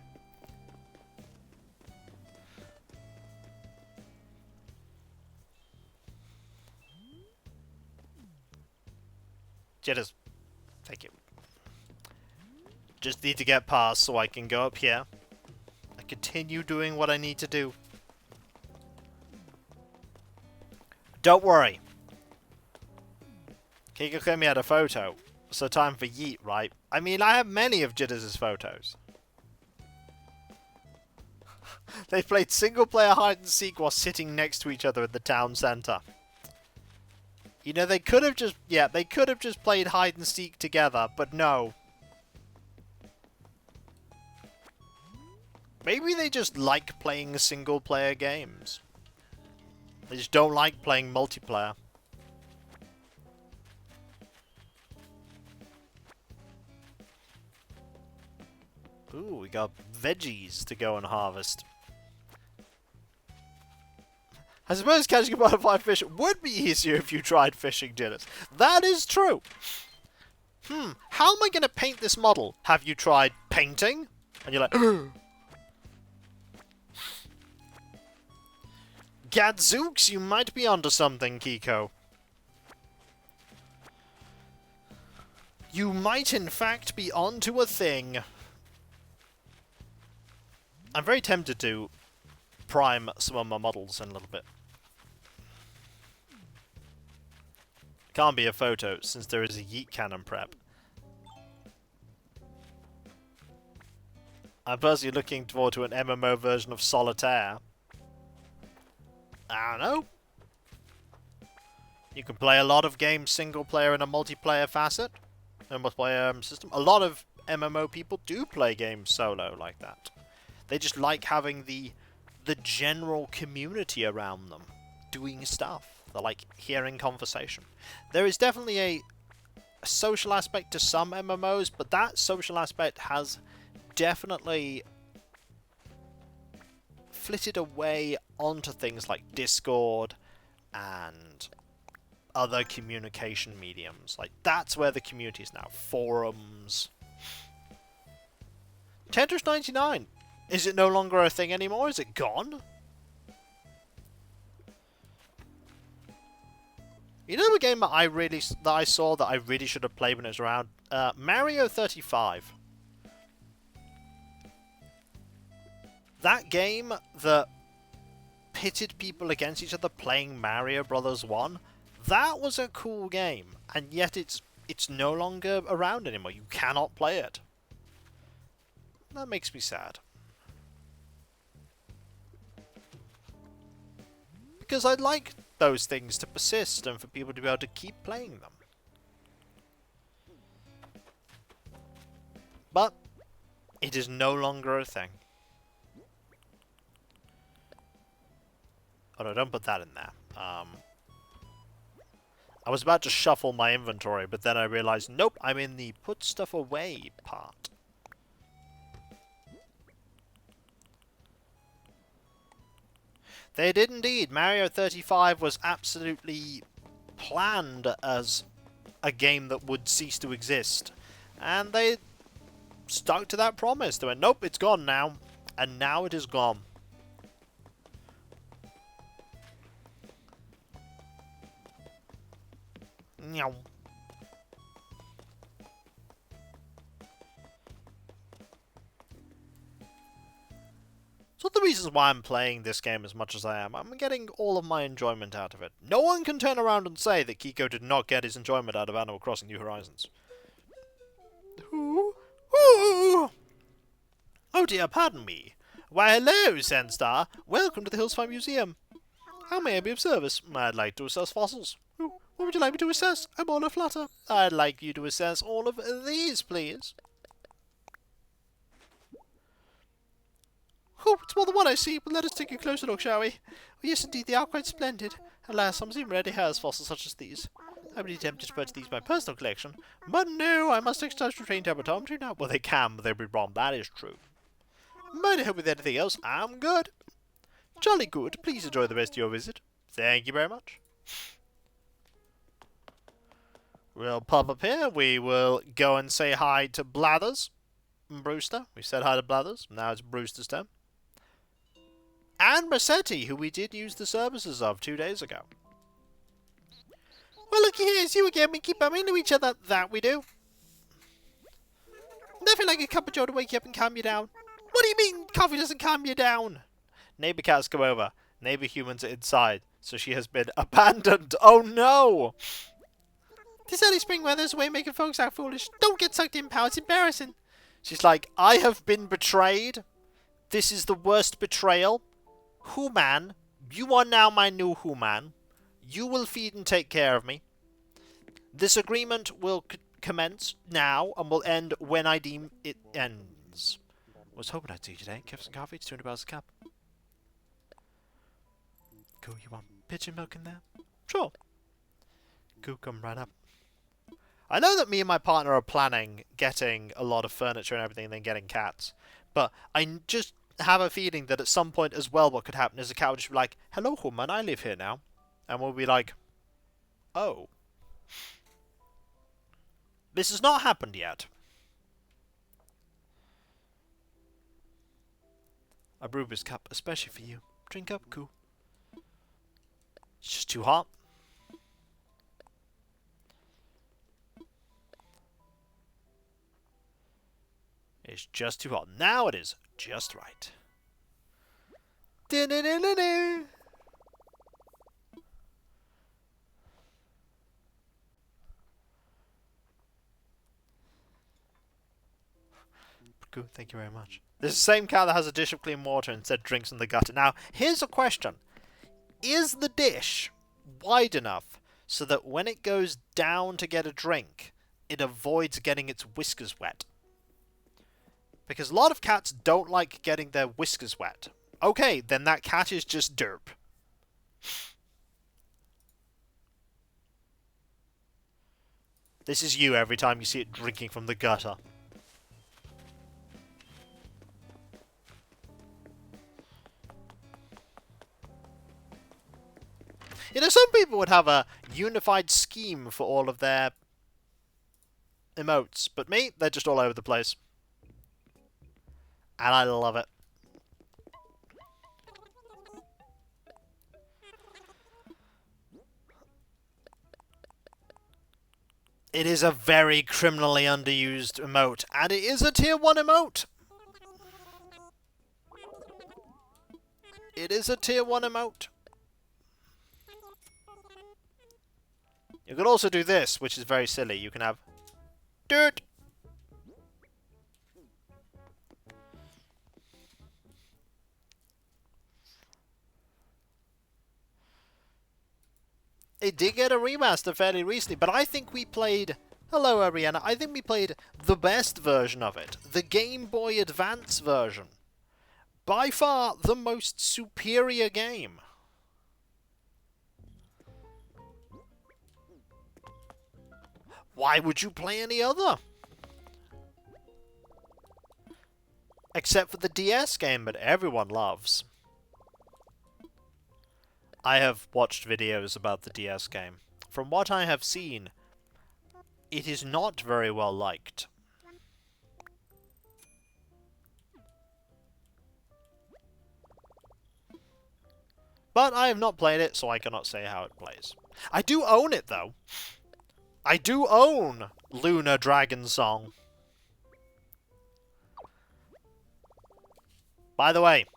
Jitters. Thank you. Just need to get past so I can go up here and continue doing what I need to do. Don't worry. Kiko claimed me had a photo, so time for yeet, right? I mean, I have many of Jitters' photos. They played single-player hide-and-seek while sitting next to each other in the town centre. You know, they could have just... Yeah, they could have just played hide-and-seek together, but no. Maybe they just like playing single-player games. They just don't like playing multiplayer. Ooh, we got veggies to go and harvest. I suppose catching a butterfly fish would be easier if you tried fishing, Jitters. That is true. How am I going to paint this model? Have you tried painting? And you're like, Gadzooks, you might be onto something, Kiko. You might, in fact, be onto a thing. I'm very tempted to prime some of my models in a little bit. Can't be a photo, since there is a yeet cannon prep. I'm personally looking forward to an MMO version of Solitaire. I don't know. You can play a lot of games single player in a multiplayer facet. A multiplayer system. A lot of MMO people do play games solo like that. They just like having the general community around them doing stuff. They like hearing conversation. There is definitely a social aspect to some MMOs, but that social aspect has definitely flitted away onto things like Discord and other communication mediums. Like, that's where the community is now. Forums. Tetris 99. Is it no longer a thing anymore? Is it gone? You know the game that I saw that I really should have played when it was around? Mario 35. That game that pitted people against each other playing Mario Brothers 1, that was a cool game, and yet it's no longer around anymore. You cannot play it. That makes me sad. Because I'd like those things to persist and for people to be able to keep playing them. But it is no longer a thing. Oh no, don't put that in there. I was about to shuffle my inventory, but then I realized, nope, I'm in the put stuff away part. They did indeed. Mario 35 was absolutely planned as a game that would cease to exist. And they stuck to that promise. They went, nope, it's gone now. And now it is gone. Meow. So the reasons why I'm playing this game as much as I am, I'm getting all of my enjoyment out of it. No one can turn around and say that Kiko did not get his enjoyment out of Animal Crossing New Horizons. Ooh. Ooh. Oh dear, pardon me. Why hello, Sandstar. Welcome to the Hillsfire Museum. How may I be of service? I'd like to assess fossils. Ooh. What would you like me to assess? I'm all aflutter. I'd like you to assess all of these, please. Oh, it's more than one I see, but let us take a closer look, shall we? Oh, yes, indeed, they are quite splendid. Alas, some seem rarely has fossils such as these. I've been tempted to put these in my personal collection, but no, I must exercise restraint herpetometry now. Well, they can, but they'll be wrong, that is true. Might I help with anything else? I'm good. Jolly good. Please enjoy the rest of your visit. Thank you very much. We'll pop up here. We will go and say hi to Blathers. Brewster. We said hi to Blathers. Now it's Brewster's turn. And Rossetti, who we did use the services of 2 days ago. Well, looky here, it's you again. We keep bumping into each other. That we do. Nothing like a cup of joe to wake you up and calm you down. What do you mean coffee doesn't calm you down? Neighbor cats come over. Neighbor humans are inside. So she has been abandoned. Oh no! This early spring weather's way making folks act foolish. Don't get sucked in, pal. It's embarrassing. She's like, I have been betrayed. This is the worst betrayal. Human, you are now my new human. You will feed and take care of me. This agreement will commence now and will end when I deem it ends. Was hoping I'd see you today. Give some coffee. It's $200 a cup. Cool, you want pigeon milk in there? Sure. Cool, come right up. I know that me and my partner are planning getting a lot of furniture and everything and then getting cats. But I just have a feeling that at some point as well what could happen is a cat would just be like, hello, human, I live here now. And we'll be like, oh. This has not happened yet. I brewed this cup especially for you. Drink up, cool. It's just too hot. It's just too hot. Now it is just right. Do-do-do-do-do. Good, thank you very much. This is the same cat that has a dish of clean water and said drinks in the gutter. Now, here's a question. Is the dish wide enough so that when it goes down to get a drink, it avoids getting its whiskers wet? Because a lot of cats don't like getting their whiskers wet. Okay, then that cat is just derp. This is you every time you see it drinking from the gutter. You know, some people would have a unified scheme for all of their emotes, but me, they're just all over the place. And I love it. It is a very criminally underused emote, and it is a tier 1 emote. It is a tier 1 emote. You could also do this, which is very silly. You can have dirt. It did get a remaster fairly recently, but I think we played... Hello, Ariana. I think we played the best version of it. The Game Boy Advance version. By far, the most superior game. Why would you play any other? Except for the DS game, but everyone loves. I have watched videos about the DS game. From what I have seen, it is not very well liked. But I have not played it, so I cannot say how it plays. I do own it, though. I do own Lunar Dragon Song. By the way,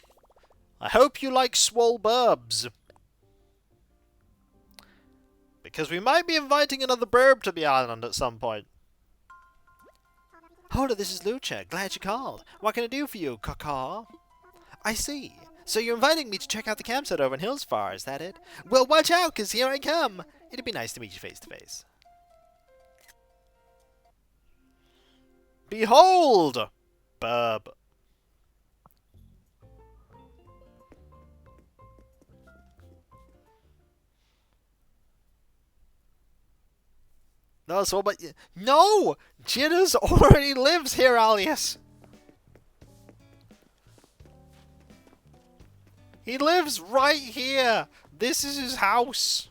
I hope you like Swole Burbs. Because we might be inviting another burb to the island at some point. Hola, this is Lucha. Glad you called. What can I do for you, caca? I see. So you're inviting me to check out the campsite over in Hillsfar, is that it? Well, watch out, because here I come. It'd be nice to meet you face to face. Behold! Burb. No, so but no! Jitters already lives here, Alias. He lives right here. This is his house.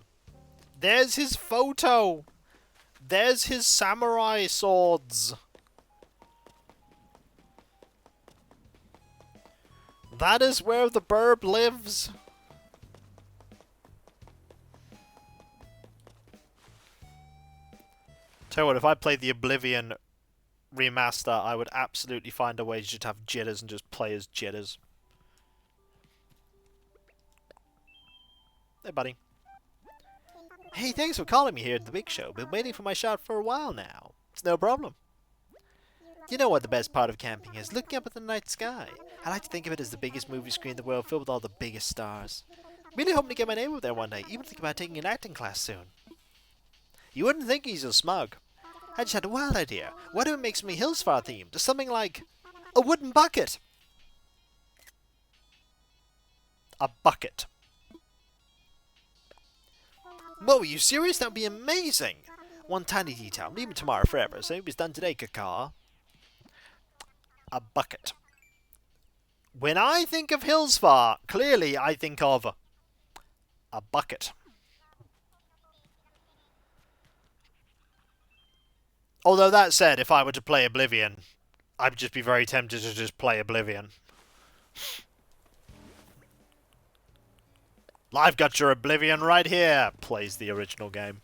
There's his photo. There's his samurai swords. That is where the burb lives. Tell you what, if I played the Oblivion remaster, I would absolutely find a way to just have Jitters and just play as Jitters. Hey, buddy. Hey, thanks for calling me here at the big show. Been waiting for my shot for a while now. It's no problem. You know what the best part of camping is? Looking up at the night sky. I like to think of it as the biggest movie screen in the world, filled with all the biggest stars. Really hoping to get my name up there one day. Even think about taking an acting class soon. You wouldn't think he's a smug. I just had a wild idea. What if it makes me Hillsfar themed? Something like a wooden bucket. A bucket. Whoa, are you serious? That would be amazing. One tiny detail. I'm leaving tomorrow forever, so it was done today, caca. A bucket. When I think of Hillsfar, clearly I think of a bucket. Although that said, if I were to play Oblivion, I'd just be very tempted to just play Oblivion. I've got your Oblivion right here, plays the original game.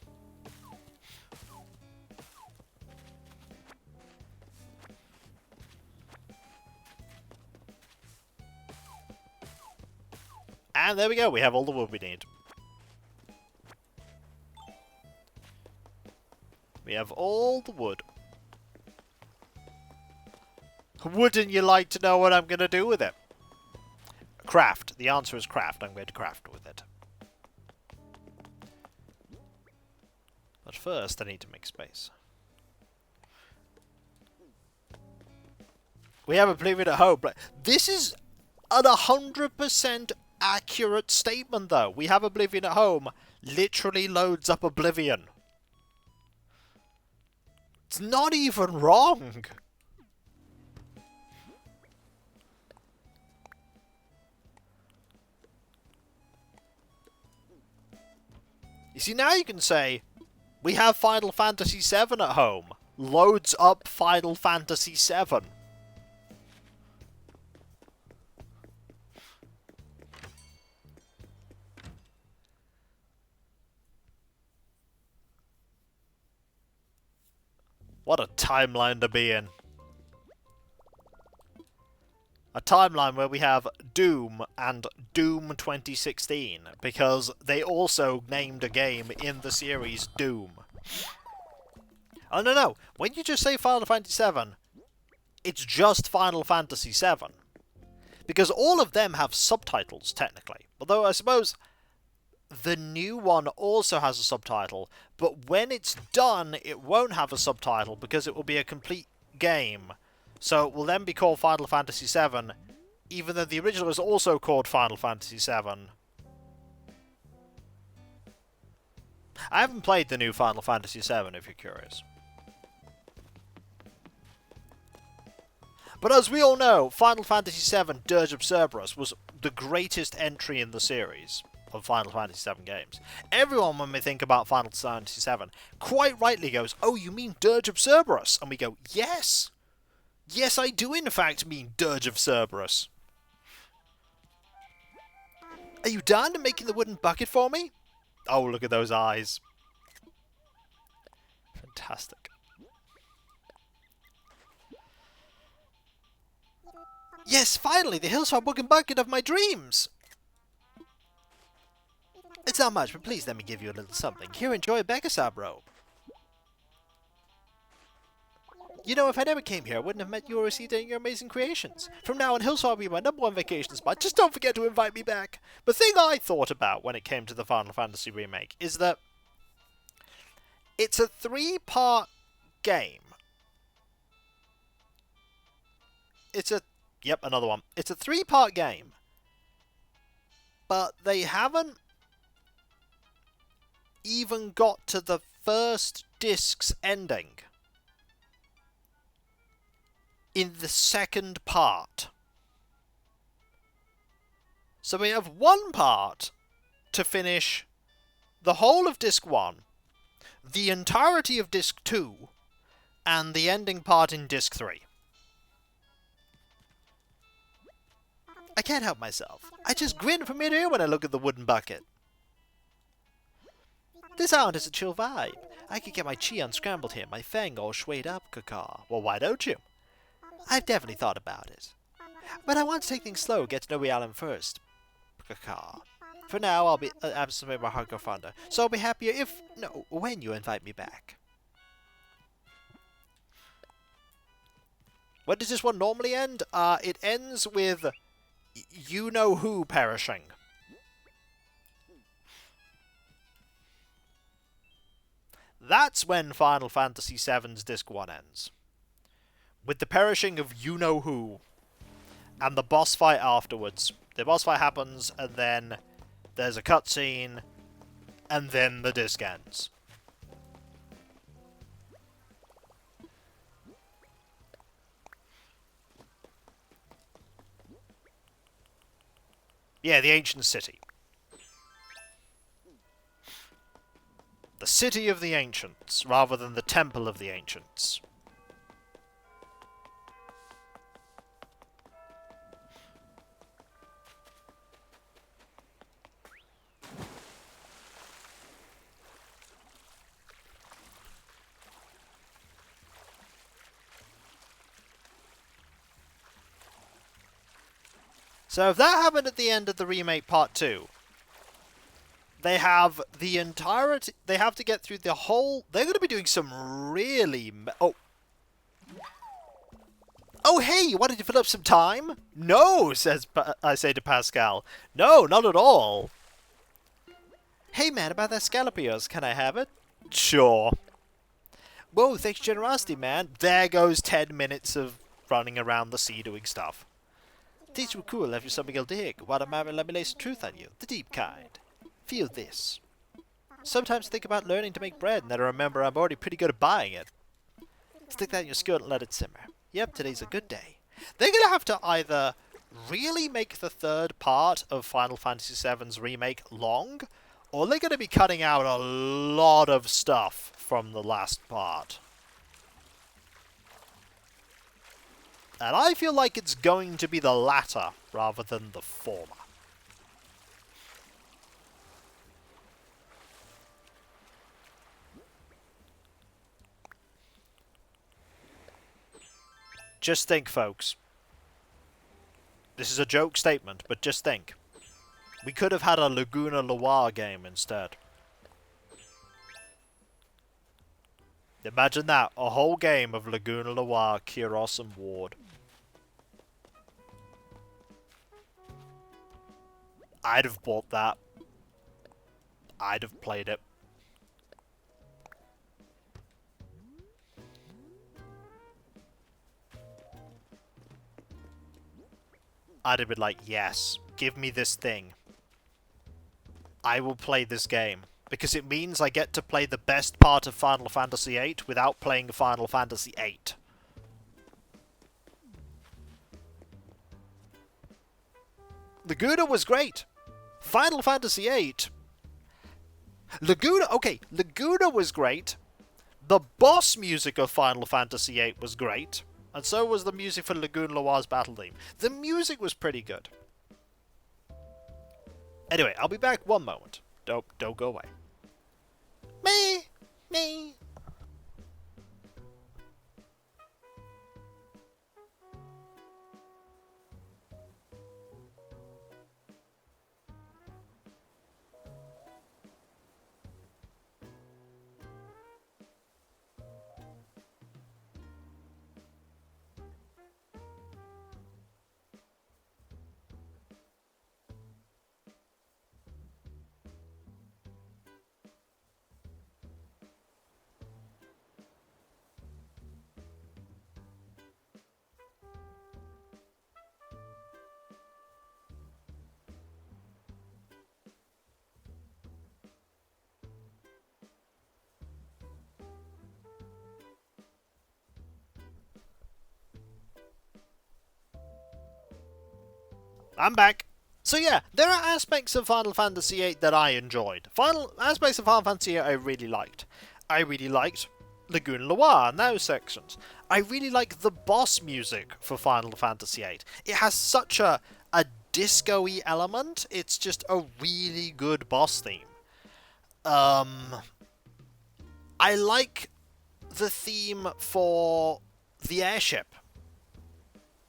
And there we go, we have all the wood we need. We have all the wood. Wouldn't you like to know what I'm going to do with it? Craft. The answer is craft. I'm going to craft with it. But first, I need to make space. We have Oblivion at home. This is an 100% accurate statement, though. We have Oblivion at home. Literally loads up Oblivion. It's not even wrong. You see, now you can say, we have Final Fantasy VII at home. Loads up Final Fantasy VII. What a timeline to be in. A timeline where we have Doom and Doom 2016, because they also named a game in the series Doom. Oh no, when you just say Final Fantasy VII, it's just Final Fantasy VII. Because all of them have subtitles, technically. Although I suppose the new one also has a subtitle, but when it's done, it won't have a subtitle because it will be a complete game. So it will then be called Final Fantasy VII, even though the original was also called Final Fantasy VII. I haven't played the new Final Fantasy VII, if you're curious. But as we all know, Final Fantasy VII Dirge of Cerberus was the greatest entry in the series of Final Fantasy VII games. Everyone, when we think about Final Fantasy VII, quite rightly goes, "Oh, you mean Dirge of Cerberus?" And we go, "Yes! Yes, I do in fact mean Dirge of Cerberus." Are you done making the wooden bucket for me? Oh, look at those eyes. Fantastic. Yes, finally, the hillside wooden bucket of my dreams! It's not much, but please let me give you a little something. Here, enjoy a Begasab robe. You know, if I never came here, I wouldn't have met you or received any of your amazing creations. From now on, Hillside will be my #1 vacation spot. Just don't forget to invite me back. The thing I thought about when it came to the Final Fantasy remake is that it's a 3-part game. Yep, another one. It's a 3-part game. But they haven't even got to the first disc's ending in the second part. So we have one part to finish the whole of disc 1, the entirety of disc 2, and the ending part in disc 3. I can't help myself. I just grin from ear to ear when I look at the wooden bucket. This island has a chill vibe. I could get my chi unscrambled here, my fang all swayed up, caca. Well, why don't you? I've definitely thought about it. But I want to take things slow, get to know the island first. Caca. For now, I'll be absent from my hardcore founder, so I'll be happier when you invite me back. When does this one normally end? It ends with you-know-who perishing. That's when Final Fantasy VII's Disc 1 ends. With the perishing of you-know-who. And the boss fight afterwards. The boss fight happens, and then there's a cutscene, and then the disc ends. Yeah, the ancient city. The city of the ancients, rather than the temple of the ancients. So if that happened at the end of the remake part 2, they have the entirety... They have to get through the whole... They're going to be doing some really... Oh, hey, you wanted to fill up some time? No, I say to Pascal. No, not at all. Hey, man, about that scallop of yours, can I have it? Sure. Whoa, thanks generosity, man. There goes 10 minutes of running around the sea doing stuff. These were cool, left you something to dig. What a man, let me lay some truth on you. The deep kind. Feel this. Sometimes I think about learning to make bread, and then I remember I'm already pretty good at buying it. Stick that in your skirt and let it simmer. Yep, today's a good day. They're gonna have to either really make the third part of Final Fantasy VII's remake long, or they're gonna be cutting out a lot of stuff from the last part. And I feel like it's going to be the latter rather than the former. Just think, folks. This is a joke statement, but just think. We could have had a Laguna Loire game instead. Imagine that, a whole game of Laguna Loire, Kyros and Ward. I'd have bought that. I'd have played it. I'd have been like, yes, give me this thing. I will play this game. Because it means I get to play the best part of Final Fantasy VIII without playing Final Fantasy VIII. Laguna was great. Final Fantasy VIII... Laguna was great. The boss music of Final Fantasy VIII was great. And so was the music for Laguna Loire's battle theme. The music was pretty good. Anyway, I'll be back one moment. Don't go away. Me. I'm back. So yeah, there are aspects of Final Fantasy VIII that I enjoyed. Aspects of Final Fantasy VIII I really liked. I really liked Laguna Loire and those sections. I really like the boss music for Final Fantasy VIII. It has such a disco-y element. It's just a really good boss theme. I like the theme for the airship.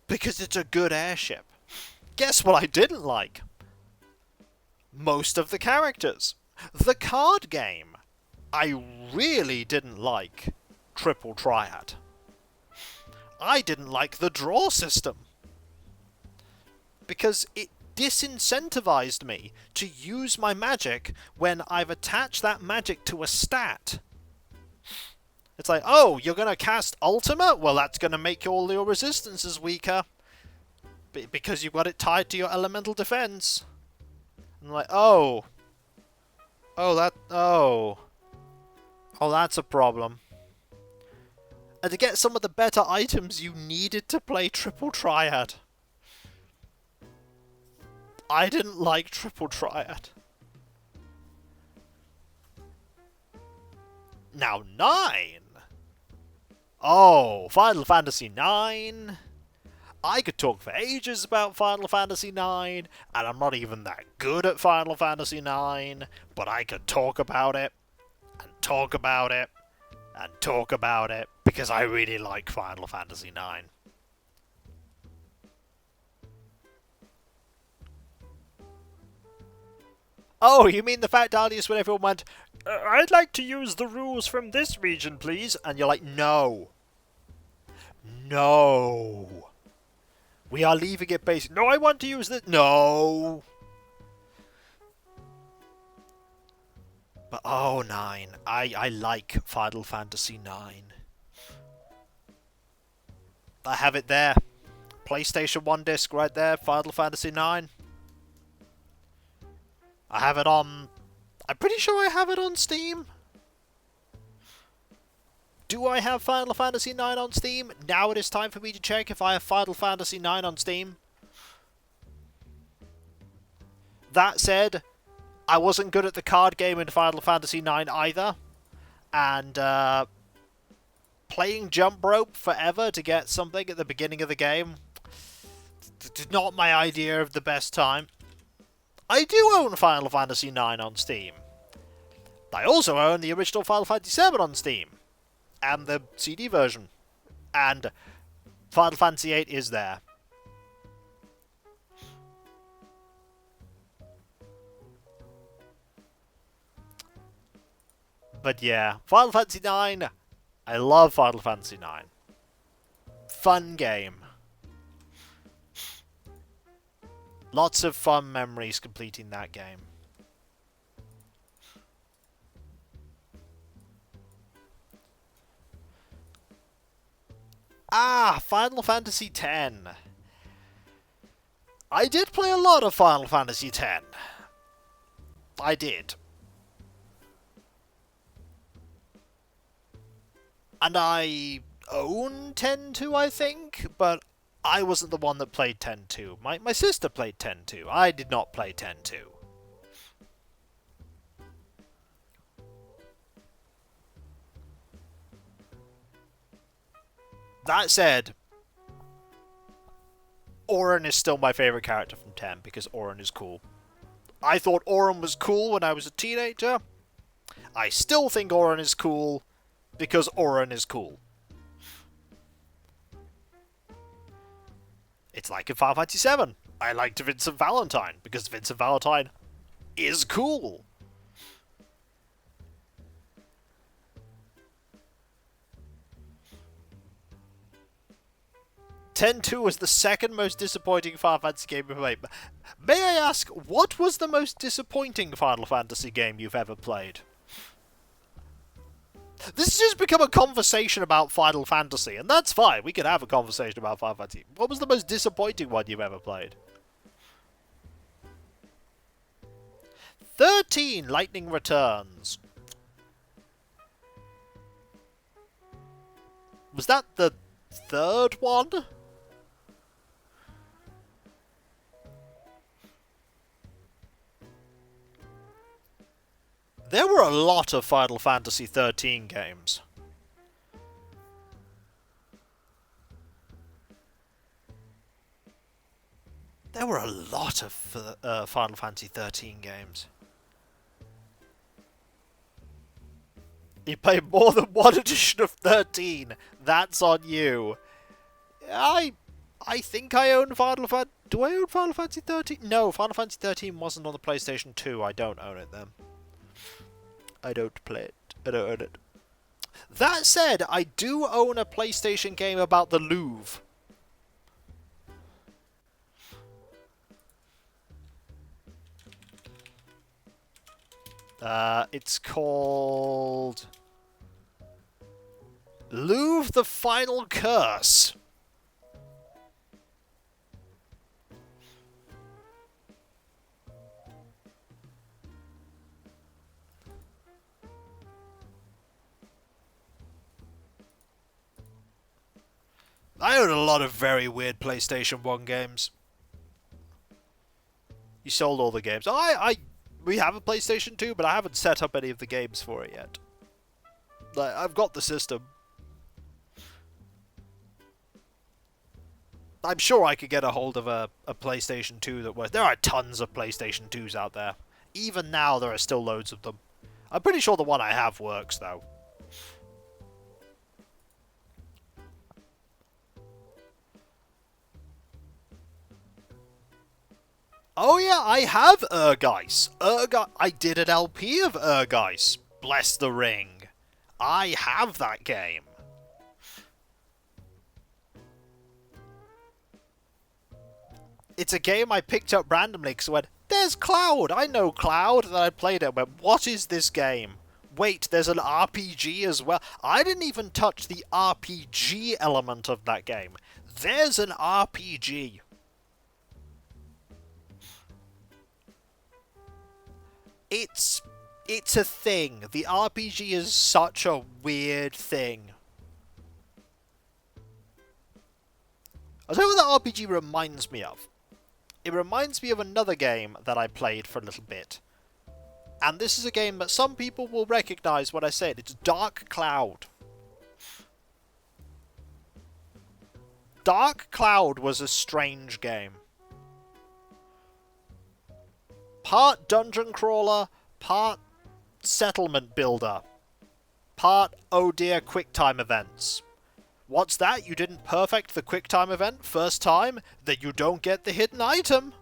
Because it's a good airship. Guess what I didn't like? Most of the characters. The card game. I really didn't like Triple Triad. I didn't like the draw system. Because it disincentivized me to use my magic when I've attached that magic to a stat. It's like, oh, you're going to cast Ultimate? Well, that's going to make all your resistances weaker. Because you've got it tied to your elemental defense. I'm like, oh, that's a problem. And to get some of the better items, you needed to play Triple Triad. I didn't like Triple Triad. Now 9. Oh, Final Fantasy 9. I could talk for ages about Final Fantasy IX, and I'm not even that good at Final Fantasy IX, but I could talk about it, and talk about it, and talk about it, because I really like Final Fantasy IX. Oh, you mean the fact, Darius, when everyone went, I'd like to use the rules from this region, please? And you're like, no. No. We are leaving it basic. No, I want to use this. No. But, oh, 9. I like Final Fantasy 9. I have it there. PlayStation 1 disc right there. Final Fantasy 9. I have it on... I'm pretty sure I have it on Steam. Do I have Final Fantasy IX on Steam? Now it is time for me to check if I have Final Fantasy IX on Steam. That said, I wasn't good at the card game in Final Fantasy IX either. And, playing jump rope forever to get something at the beginning of the game, not my idea of the best time. I do own Final Fantasy IX on Steam. I also own the original Final Fantasy VII on Steam. And the CD version. And Final Fantasy VIII is there. But yeah, Final Fantasy IX. I love Final Fantasy IX. Fun game. Lots of fun memories completing that game. Final Fantasy X. I did play a lot of Final Fantasy X. I did. And I own 10-2, I think, but I wasn't the one that played 10-2. My sister played 10-2. I did not play 10-2. That said, Auron is still my favourite character from 10 because Auron is cool. I thought Auron was cool when I was a teenager. I still think Auron is cool because Auron is cool. It's like in Final Fantasy VII. I liked Vincent Valentine because Vincent Valentine is cool. X-2 was the second most disappointing Final Fantasy game ever played. May I ask, what was the most disappointing Final Fantasy game you've ever played? This has just become a conversation about Final Fantasy, and that's fine. We can have a conversation about Final Fantasy. What was the most disappointing one you've ever played? 13, Lightning Returns. Was that the third one? There were a lot of Final Fantasy 13 games. There were a lot of Final Fantasy 13 games. You played more than one edition of 13. That's on you. I think I own Final Fantasy... Do I own Final Fantasy 13? No, Final Fantasy 13 wasn't on the PlayStation 2. I don't own it then. I don't play it. I don't own it. That said, I do own a PlayStation game about the Louvre. It's called... Louvre the Final Curse. I own a lot of very weird PlayStation 1 games. You sold all the games. We have a PlayStation 2, but I haven't set up any of the games for it yet. Like, I've got the system. I'm sure I could get a hold of a PlayStation 2 that works. There are tons of PlayStation 2s out there. Even now, there are still loads of them. I'm pretty sure the one I have works, though. Oh yeah, I have Urgeist. I did an LP of Urgeist. Bless the ring. I have that game. It's a game I picked up randomly because I went, there's Cloud! I know Cloud! And I played it and went, what is this game? Wait, there's an RPG as well. I didn't even touch the RPG element of that game. There's an RPG. It's a thing. The RPG is such a weird thing. RPG reminds me of? It reminds me of another game that I played for a little bit. And this is a game that some people will recognise when I say it. It's Dark Cloud. Dark Cloud was a strange game. Part dungeon crawler, part settlement builder, part oh dear QuickTime events. What's that? You didn't perfect the QuickTime event first time? Then you don't get the hidden item.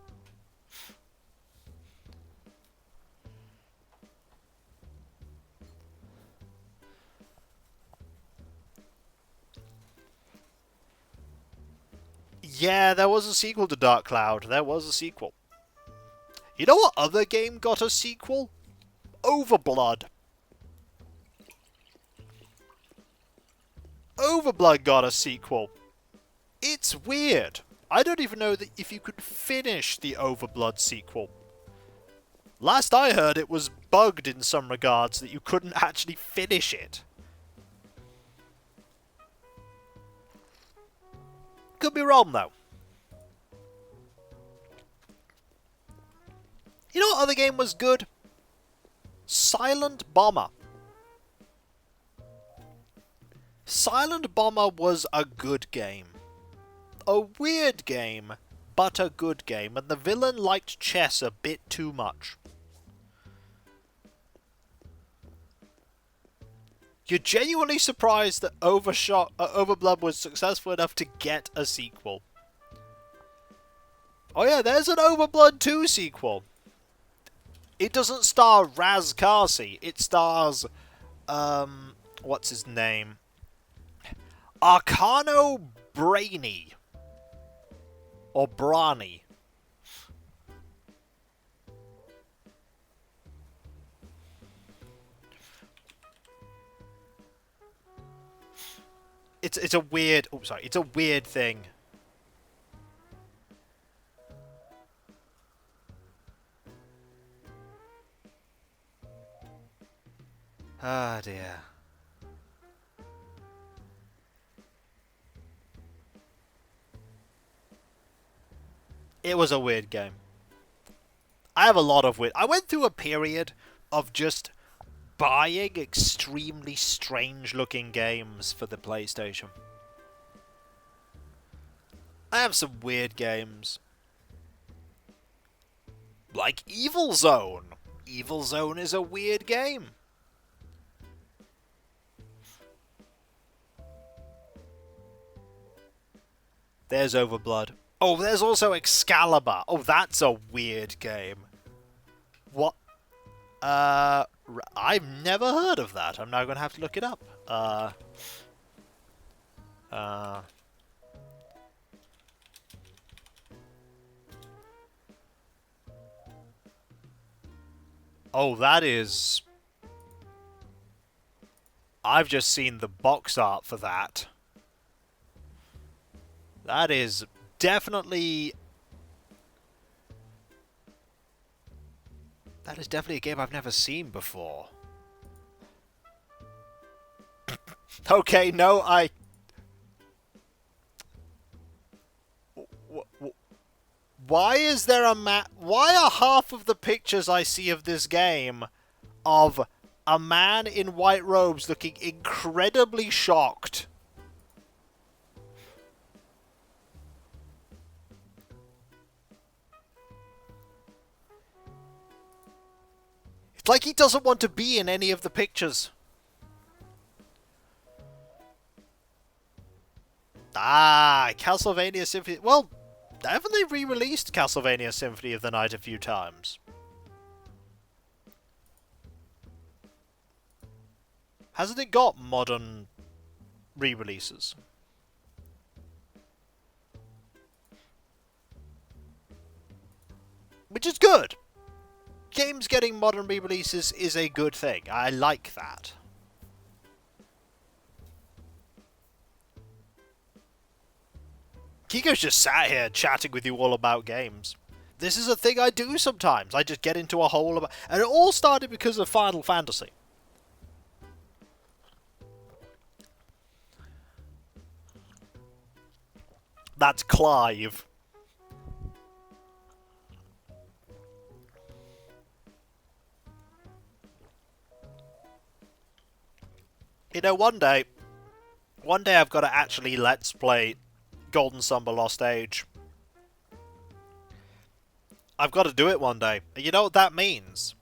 Yeah, there was a sequel to Dark Cloud. There was a sequel. You know what other game got a sequel? Overblood. Overblood got a sequel. It's weird. I don't even know that if you could finish the Overblood sequel. Last I heard, it was bugged in some regards that you couldn't actually finish it. Could be wrong, though. You know what other game was good? Silent Bomber. Silent Bomber was a good game. A weird game, but a good game, and the villain liked chess a bit too much. You're genuinely surprised that Overblood was successful enough to get a sequel. Oh yeah, there's an Overblood 2 sequel. It doesn't star Raz Karsi. It stars, what's his name? Arcano Brainy. Or Brani. It's a weird... Oh, sorry. It's a weird thing. Ah, dear. It was a weird game. I have a lot of weird... I went through a period of just buying extremely strange-looking games for the PlayStation. I have some weird games. Like Evil Zone. Evil Zone is a weird game. There's Overblood. Oh, there's also Excalibur. Oh, that's a weird game. What? I've never heard of that. I'm now going to have to look it up. Oh, that is... I've just seen the box art for that. That is definitely... That is definitely a game I've never seen before. Okay, no, Why is there a Why are half of the pictures I see of this game of a man in white robes looking incredibly shocked? It's like he doesn't want to be in any of the pictures. Ah, Castlevania Symphony... Well, haven't they re-released Castlevania Symphony of the Night a few times? Hasn't it got modern re-releases? Which is good. Games getting modern re-releases is a good thing. I like that. Kiko's just sat here chatting with you all about games. This is a thing I do sometimes. I just get into a hole about... And it all started because of Final Fantasy. That's Clive. You know, one day I've got to actually let's play Golden Summer Lost Age. I've got to do it one day. You know what that means?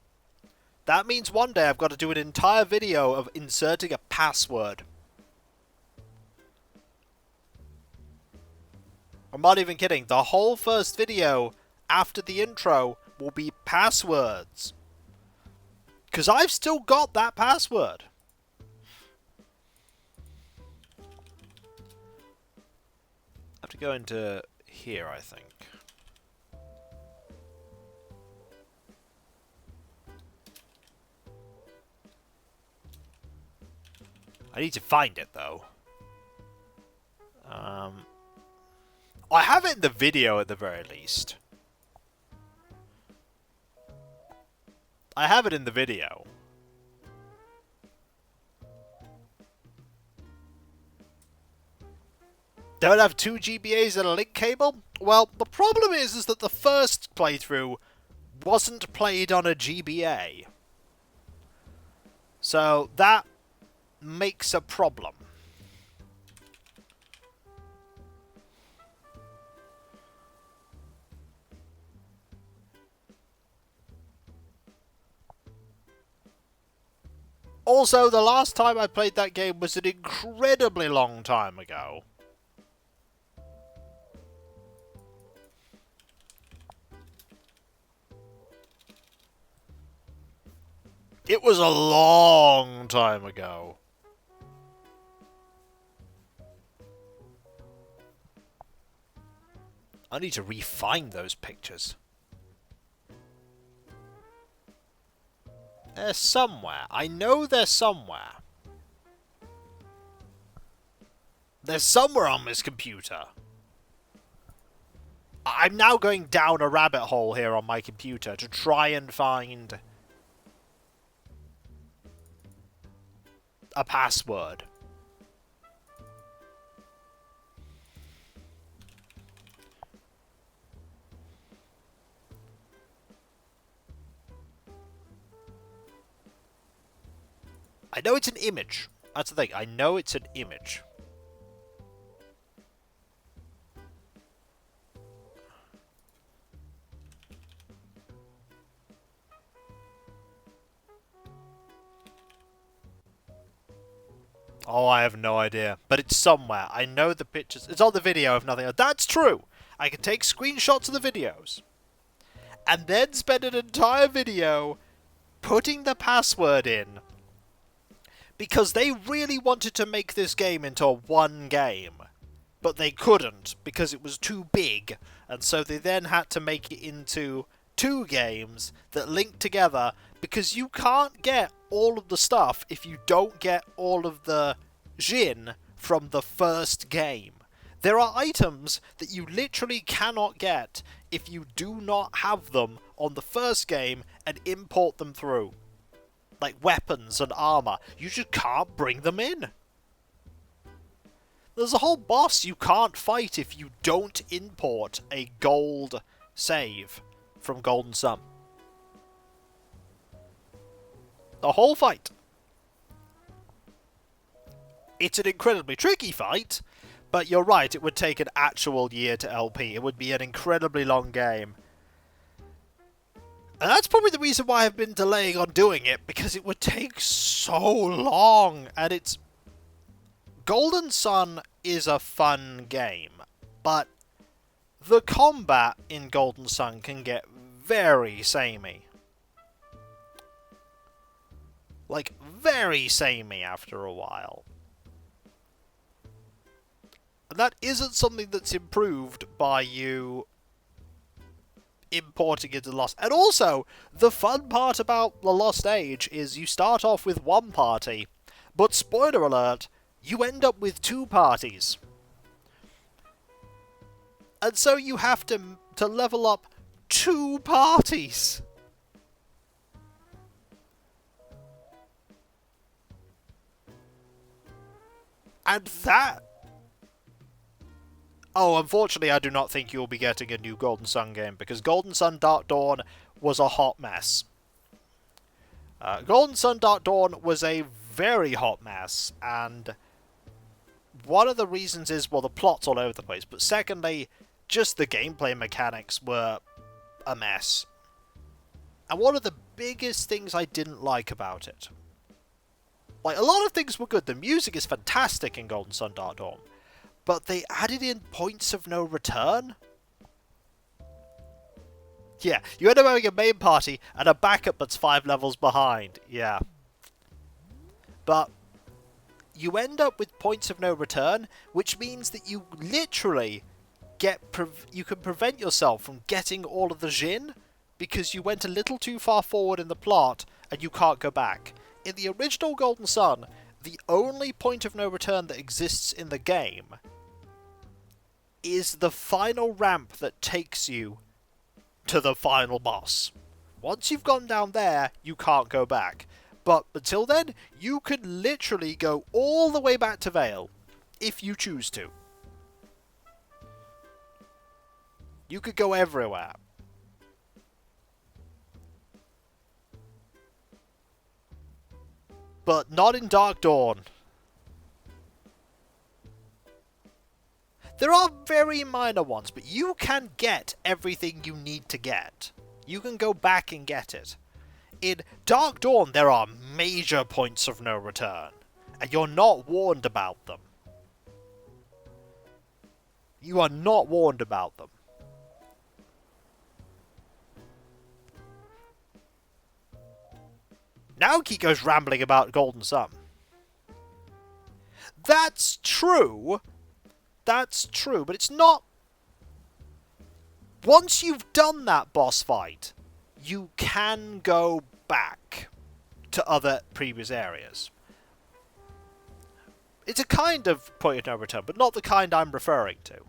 That means one day I've got to do an entire video of inserting a password. I'm not even kidding. The whole first video after the intro will be passwords. Because I've still got that password. I have to go into here, I think. I need to find it, though. I have it in the video at the very least. I have it in the video. Don't have 2 GBAs and a link cable? Well, the problem is that the first playthrough wasn't played on a GBA. So that makes a problem. Also, the last time I played that game was an incredibly long time ago. It was a long time ago. I need to re-find those pictures. They're somewhere. I know they're somewhere. They're somewhere on this computer. I'm now going down a rabbit hole here on my computer to try and find a password. I know it's an image. That's the thing. I know it's an image. Oh, I have no idea. But it's somewhere. I know the pictures. It's on the video, if nothing else. That's true! I can take screenshots of the videos. And then spend an entire video putting the password in. Because they really wanted to make this game into one game. But they couldn't, because it was too big. And so they then had to make it into 2 games that link together, because you can't get all of the stuff if you don't get all of the Jin from the first game. There are items that you literally cannot get if you do not have them on the first game and import them through. Like weapons and armor. You just can't bring them in. There's a whole boss you can't fight if you don't import a gold save from Golden Sun. The whole fight. It's an incredibly tricky fight, but you're right, it would take an actual year to LP. It would be an incredibly long game. And that's probably the reason why I've been delaying on doing it, because it would take so long, and it's... Golden Sun is a fun game, but the combat in Golden Sun can get very samey. Like, very samey after a while. And that isn't something that's improved by you importing into Lost. And also, the fun part about the Lost Age is you start off with one party, but spoiler alert, you end up with 2 parties. And so you have to level up 2 parties. And that... Oh, unfortunately, I do not think you'll be getting a new Golden Sun game, because Golden Sun Dark Dawn was a hot mess. Golden Sun Dark Dawn was a very hot mess, and one of the reasons is, well, the plot's all over the place, but secondly, just the gameplay mechanics were a mess. And one of the biggest things I didn't like about it, like, a lot of things were good. The music is fantastic in Golden Sun Dark Dawn, but they added in points of no return. Yeah, you end up having a main party and a backup that's 5 levels behind. Yeah. But you end up with points of no return, which means that you literally you can prevent yourself from getting all of the Jin because you went a little too far forward in the plot and you can't go back. In the original Golden Sun, the only point of no return that exists in the game is the final ramp that takes you to the final boss. Once you've gone down there, you can't go back. But until then, you can literally go all the way back to Vale, if you choose to. You could go everywhere. But not in Dark Dawn. There are very minor ones, but you can get everything you need to get. You can go back and get it. In Dark Dawn, there are major points of no return, and you're not warned about them. You are not warned about them. Now Kiko's rambling about Golden Sun. That's true. That's true, but it's not... Once you've done that boss fight, you can go back to other previous areas. It's a kind of point of no return, but not the kind I'm referring to.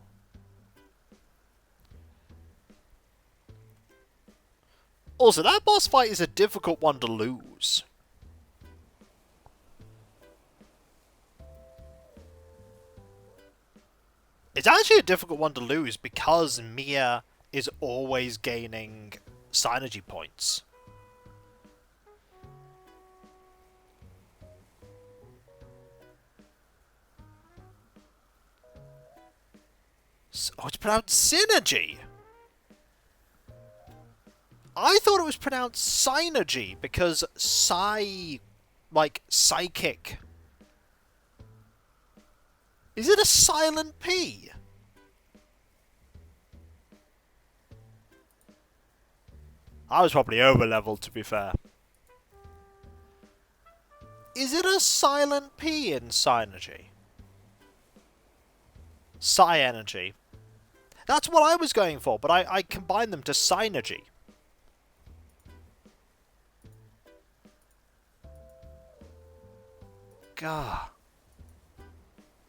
Also, that boss fight is a difficult one to lose. It's actually a difficult one to lose because Mia is always gaining synergy points. Oh, it's pronounced synergy! I thought it was pronounced synergy because like psychic. Is it a silent P? I was probably over-leveled, to be fair. Is it a silent P in Synergy? Psy-energy. That's what I was going for, but I combined them to Synergy. God.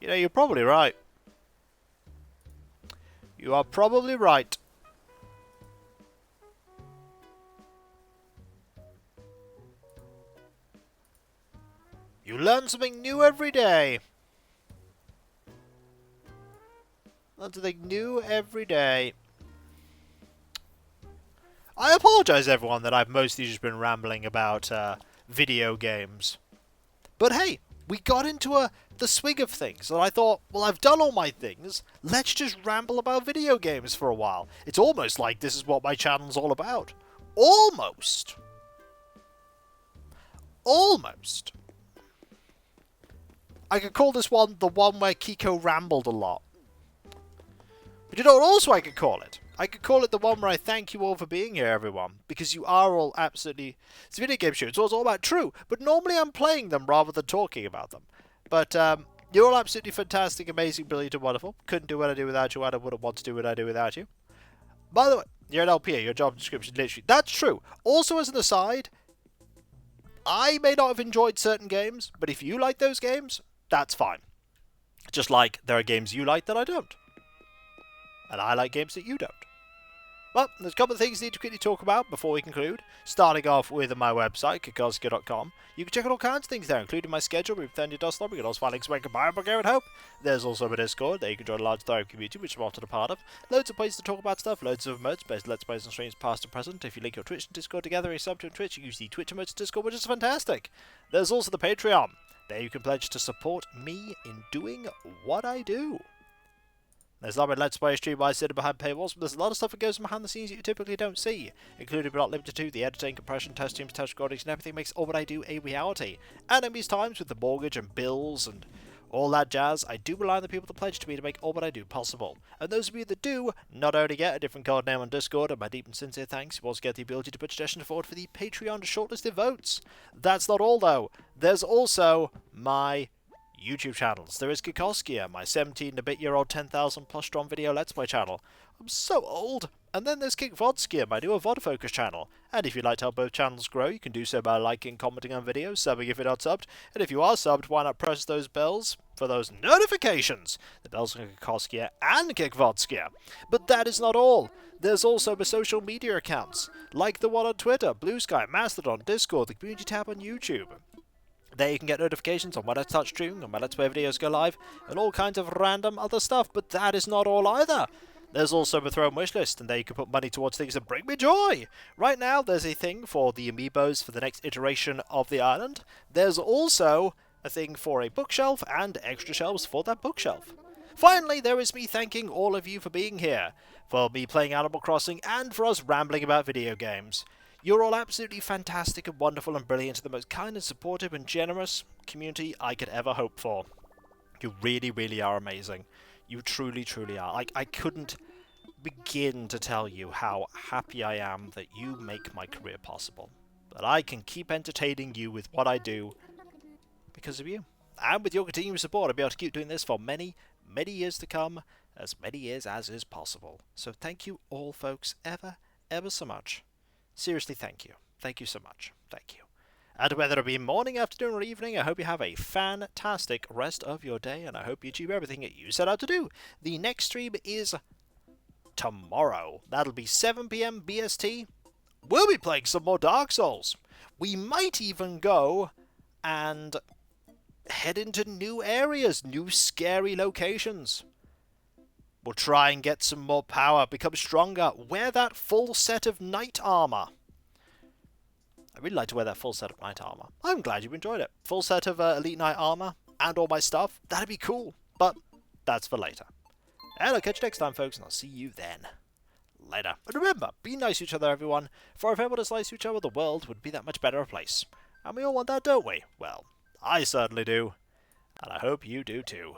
You know, you're probably right. You are probably right. You learn something new every day. Learn something new every day. I apologise, everyone, that I've mostly just been rambling about video games. But hey, we got into the swing of things, and I thought, well, I've done all my things, let's just ramble about video games for a while. It's almost like this is what my channel's all about. Almost. Almost. I could call this one the one where Kiko rambled a lot. But you know what also I could call it? I could call it the one where I thank you all for being here, everyone. Because you are all absolutely... It's a video game show, it's all about true. But normally I'm playing them rather than talking about them. But you're all absolutely fantastic, amazing, brilliant, and wonderful. Couldn't do what I do without you, and I wouldn't want to do what I do without you. By the way, you're an LPA, your job description, literally. That's true. Also, as an aside, I may not have enjoyed certain games, but if you like those games, that's fine. Just like there are games you like that I don't. And I like games that you don't. Well, there's a couple of things I need to quickly talk about before we conclude. Starting off with my website, kikoska.com. You can check out all kinds of things there, including my schedule, we've turned your dust on, we can also find links where you can buy a book, I would hope. There's also a Discord, there you can join a large thriving community, which I'm often a part of. Loads of places to talk about stuff, loads of emotes, based Let's Plays and streams past and present. If you link your Twitch and Discord together, you sub to Twitch, you use the Twitch emotes Discord, which is fantastic. There's also the Patreon. There you can pledge to support me in doing what I do. There's not been Let's Play stream by sitting behind paywalls, but there's a lot of stuff that goes behind the scenes that you typically don't see, including but not limited to the editing, compression, test teams, test recordings, and everything makes all what I do a reality. And in these times with the mortgage and bills and all that jazz, I do rely on the people that pledge to me to make all what I do possible. And those of you that do, not only get a different code name on Discord, and my deep and sincere thanks, you also get the ability to put suggestions forward for the Patreon shortlisted votes. That's not all though. There's also my YouTube channels. There is Kikoskia, my 17-bit-year-old 10,000 plus strong video Let's Play channel. I'm so old. And then there's KickVODskia, my newer VOD focus channel. And if you'd like to help both channels grow, you can do so by liking, commenting on videos, subbing if you're not subbed. And if you are subbed, why not press those bells for those notifications? The bells on Kikoskia and KickVODskia. But that is not all. There's also the social media accounts, like the one on Twitter, Blue Sky, Mastodon, Discord, the community tab on YouTube. There you can get notifications on when I start streaming, and when Let's Play videos go live, and all kinds of random other stuff, but that is not all either. There's also the Throne wishlist, and there you can put money towards things that bring me joy. Right now, there's a thing for the amiibos for the next iteration of the island. There's also a thing for a bookshelf and extra shelves for that bookshelf. Finally, there is me thanking all of you for being here, for me playing Animal Crossing, and for us rambling about video games. You're all absolutely fantastic and wonderful and brilliant, the most kind and supportive and generous community I could ever hope for. You really, really are amazing. You truly, truly are. I couldn't begin to tell you how happy I am that you make my career possible. That I can keep entertaining you with what I do because of you. And with your continued support, I'll be able to keep doing this for many, many years to come, as many years as is possible. So thank you all, folks, ever so much. Seriously, thank you. Thank you so much. Thank you. And whether it be morning, afternoon, or evening, I hope you have a fantastic rest of your day, and I hope you achieve everything that you set out to do. The next stream is tomorrow. That'll be 7 PM BST. We'll be playing some more Dark Souls. We might even go and head into new areas, new scary locations. We'll try and get some more power, become stronger, wear that full set of knight armor. I really like to wear that full set of knight armor. I'm glad you enjoyed it. Full set of elite knight armor and all my stuff. That'd be cool, but that's for later. And I'll catch you next time, folks, and I'll see you then. Later. And remember, be nice to each other, everyone, for if everyone was nice to each other, the world would be that much better a place. And we all want that, don't we? Well, I certainly do. And I hope you do too.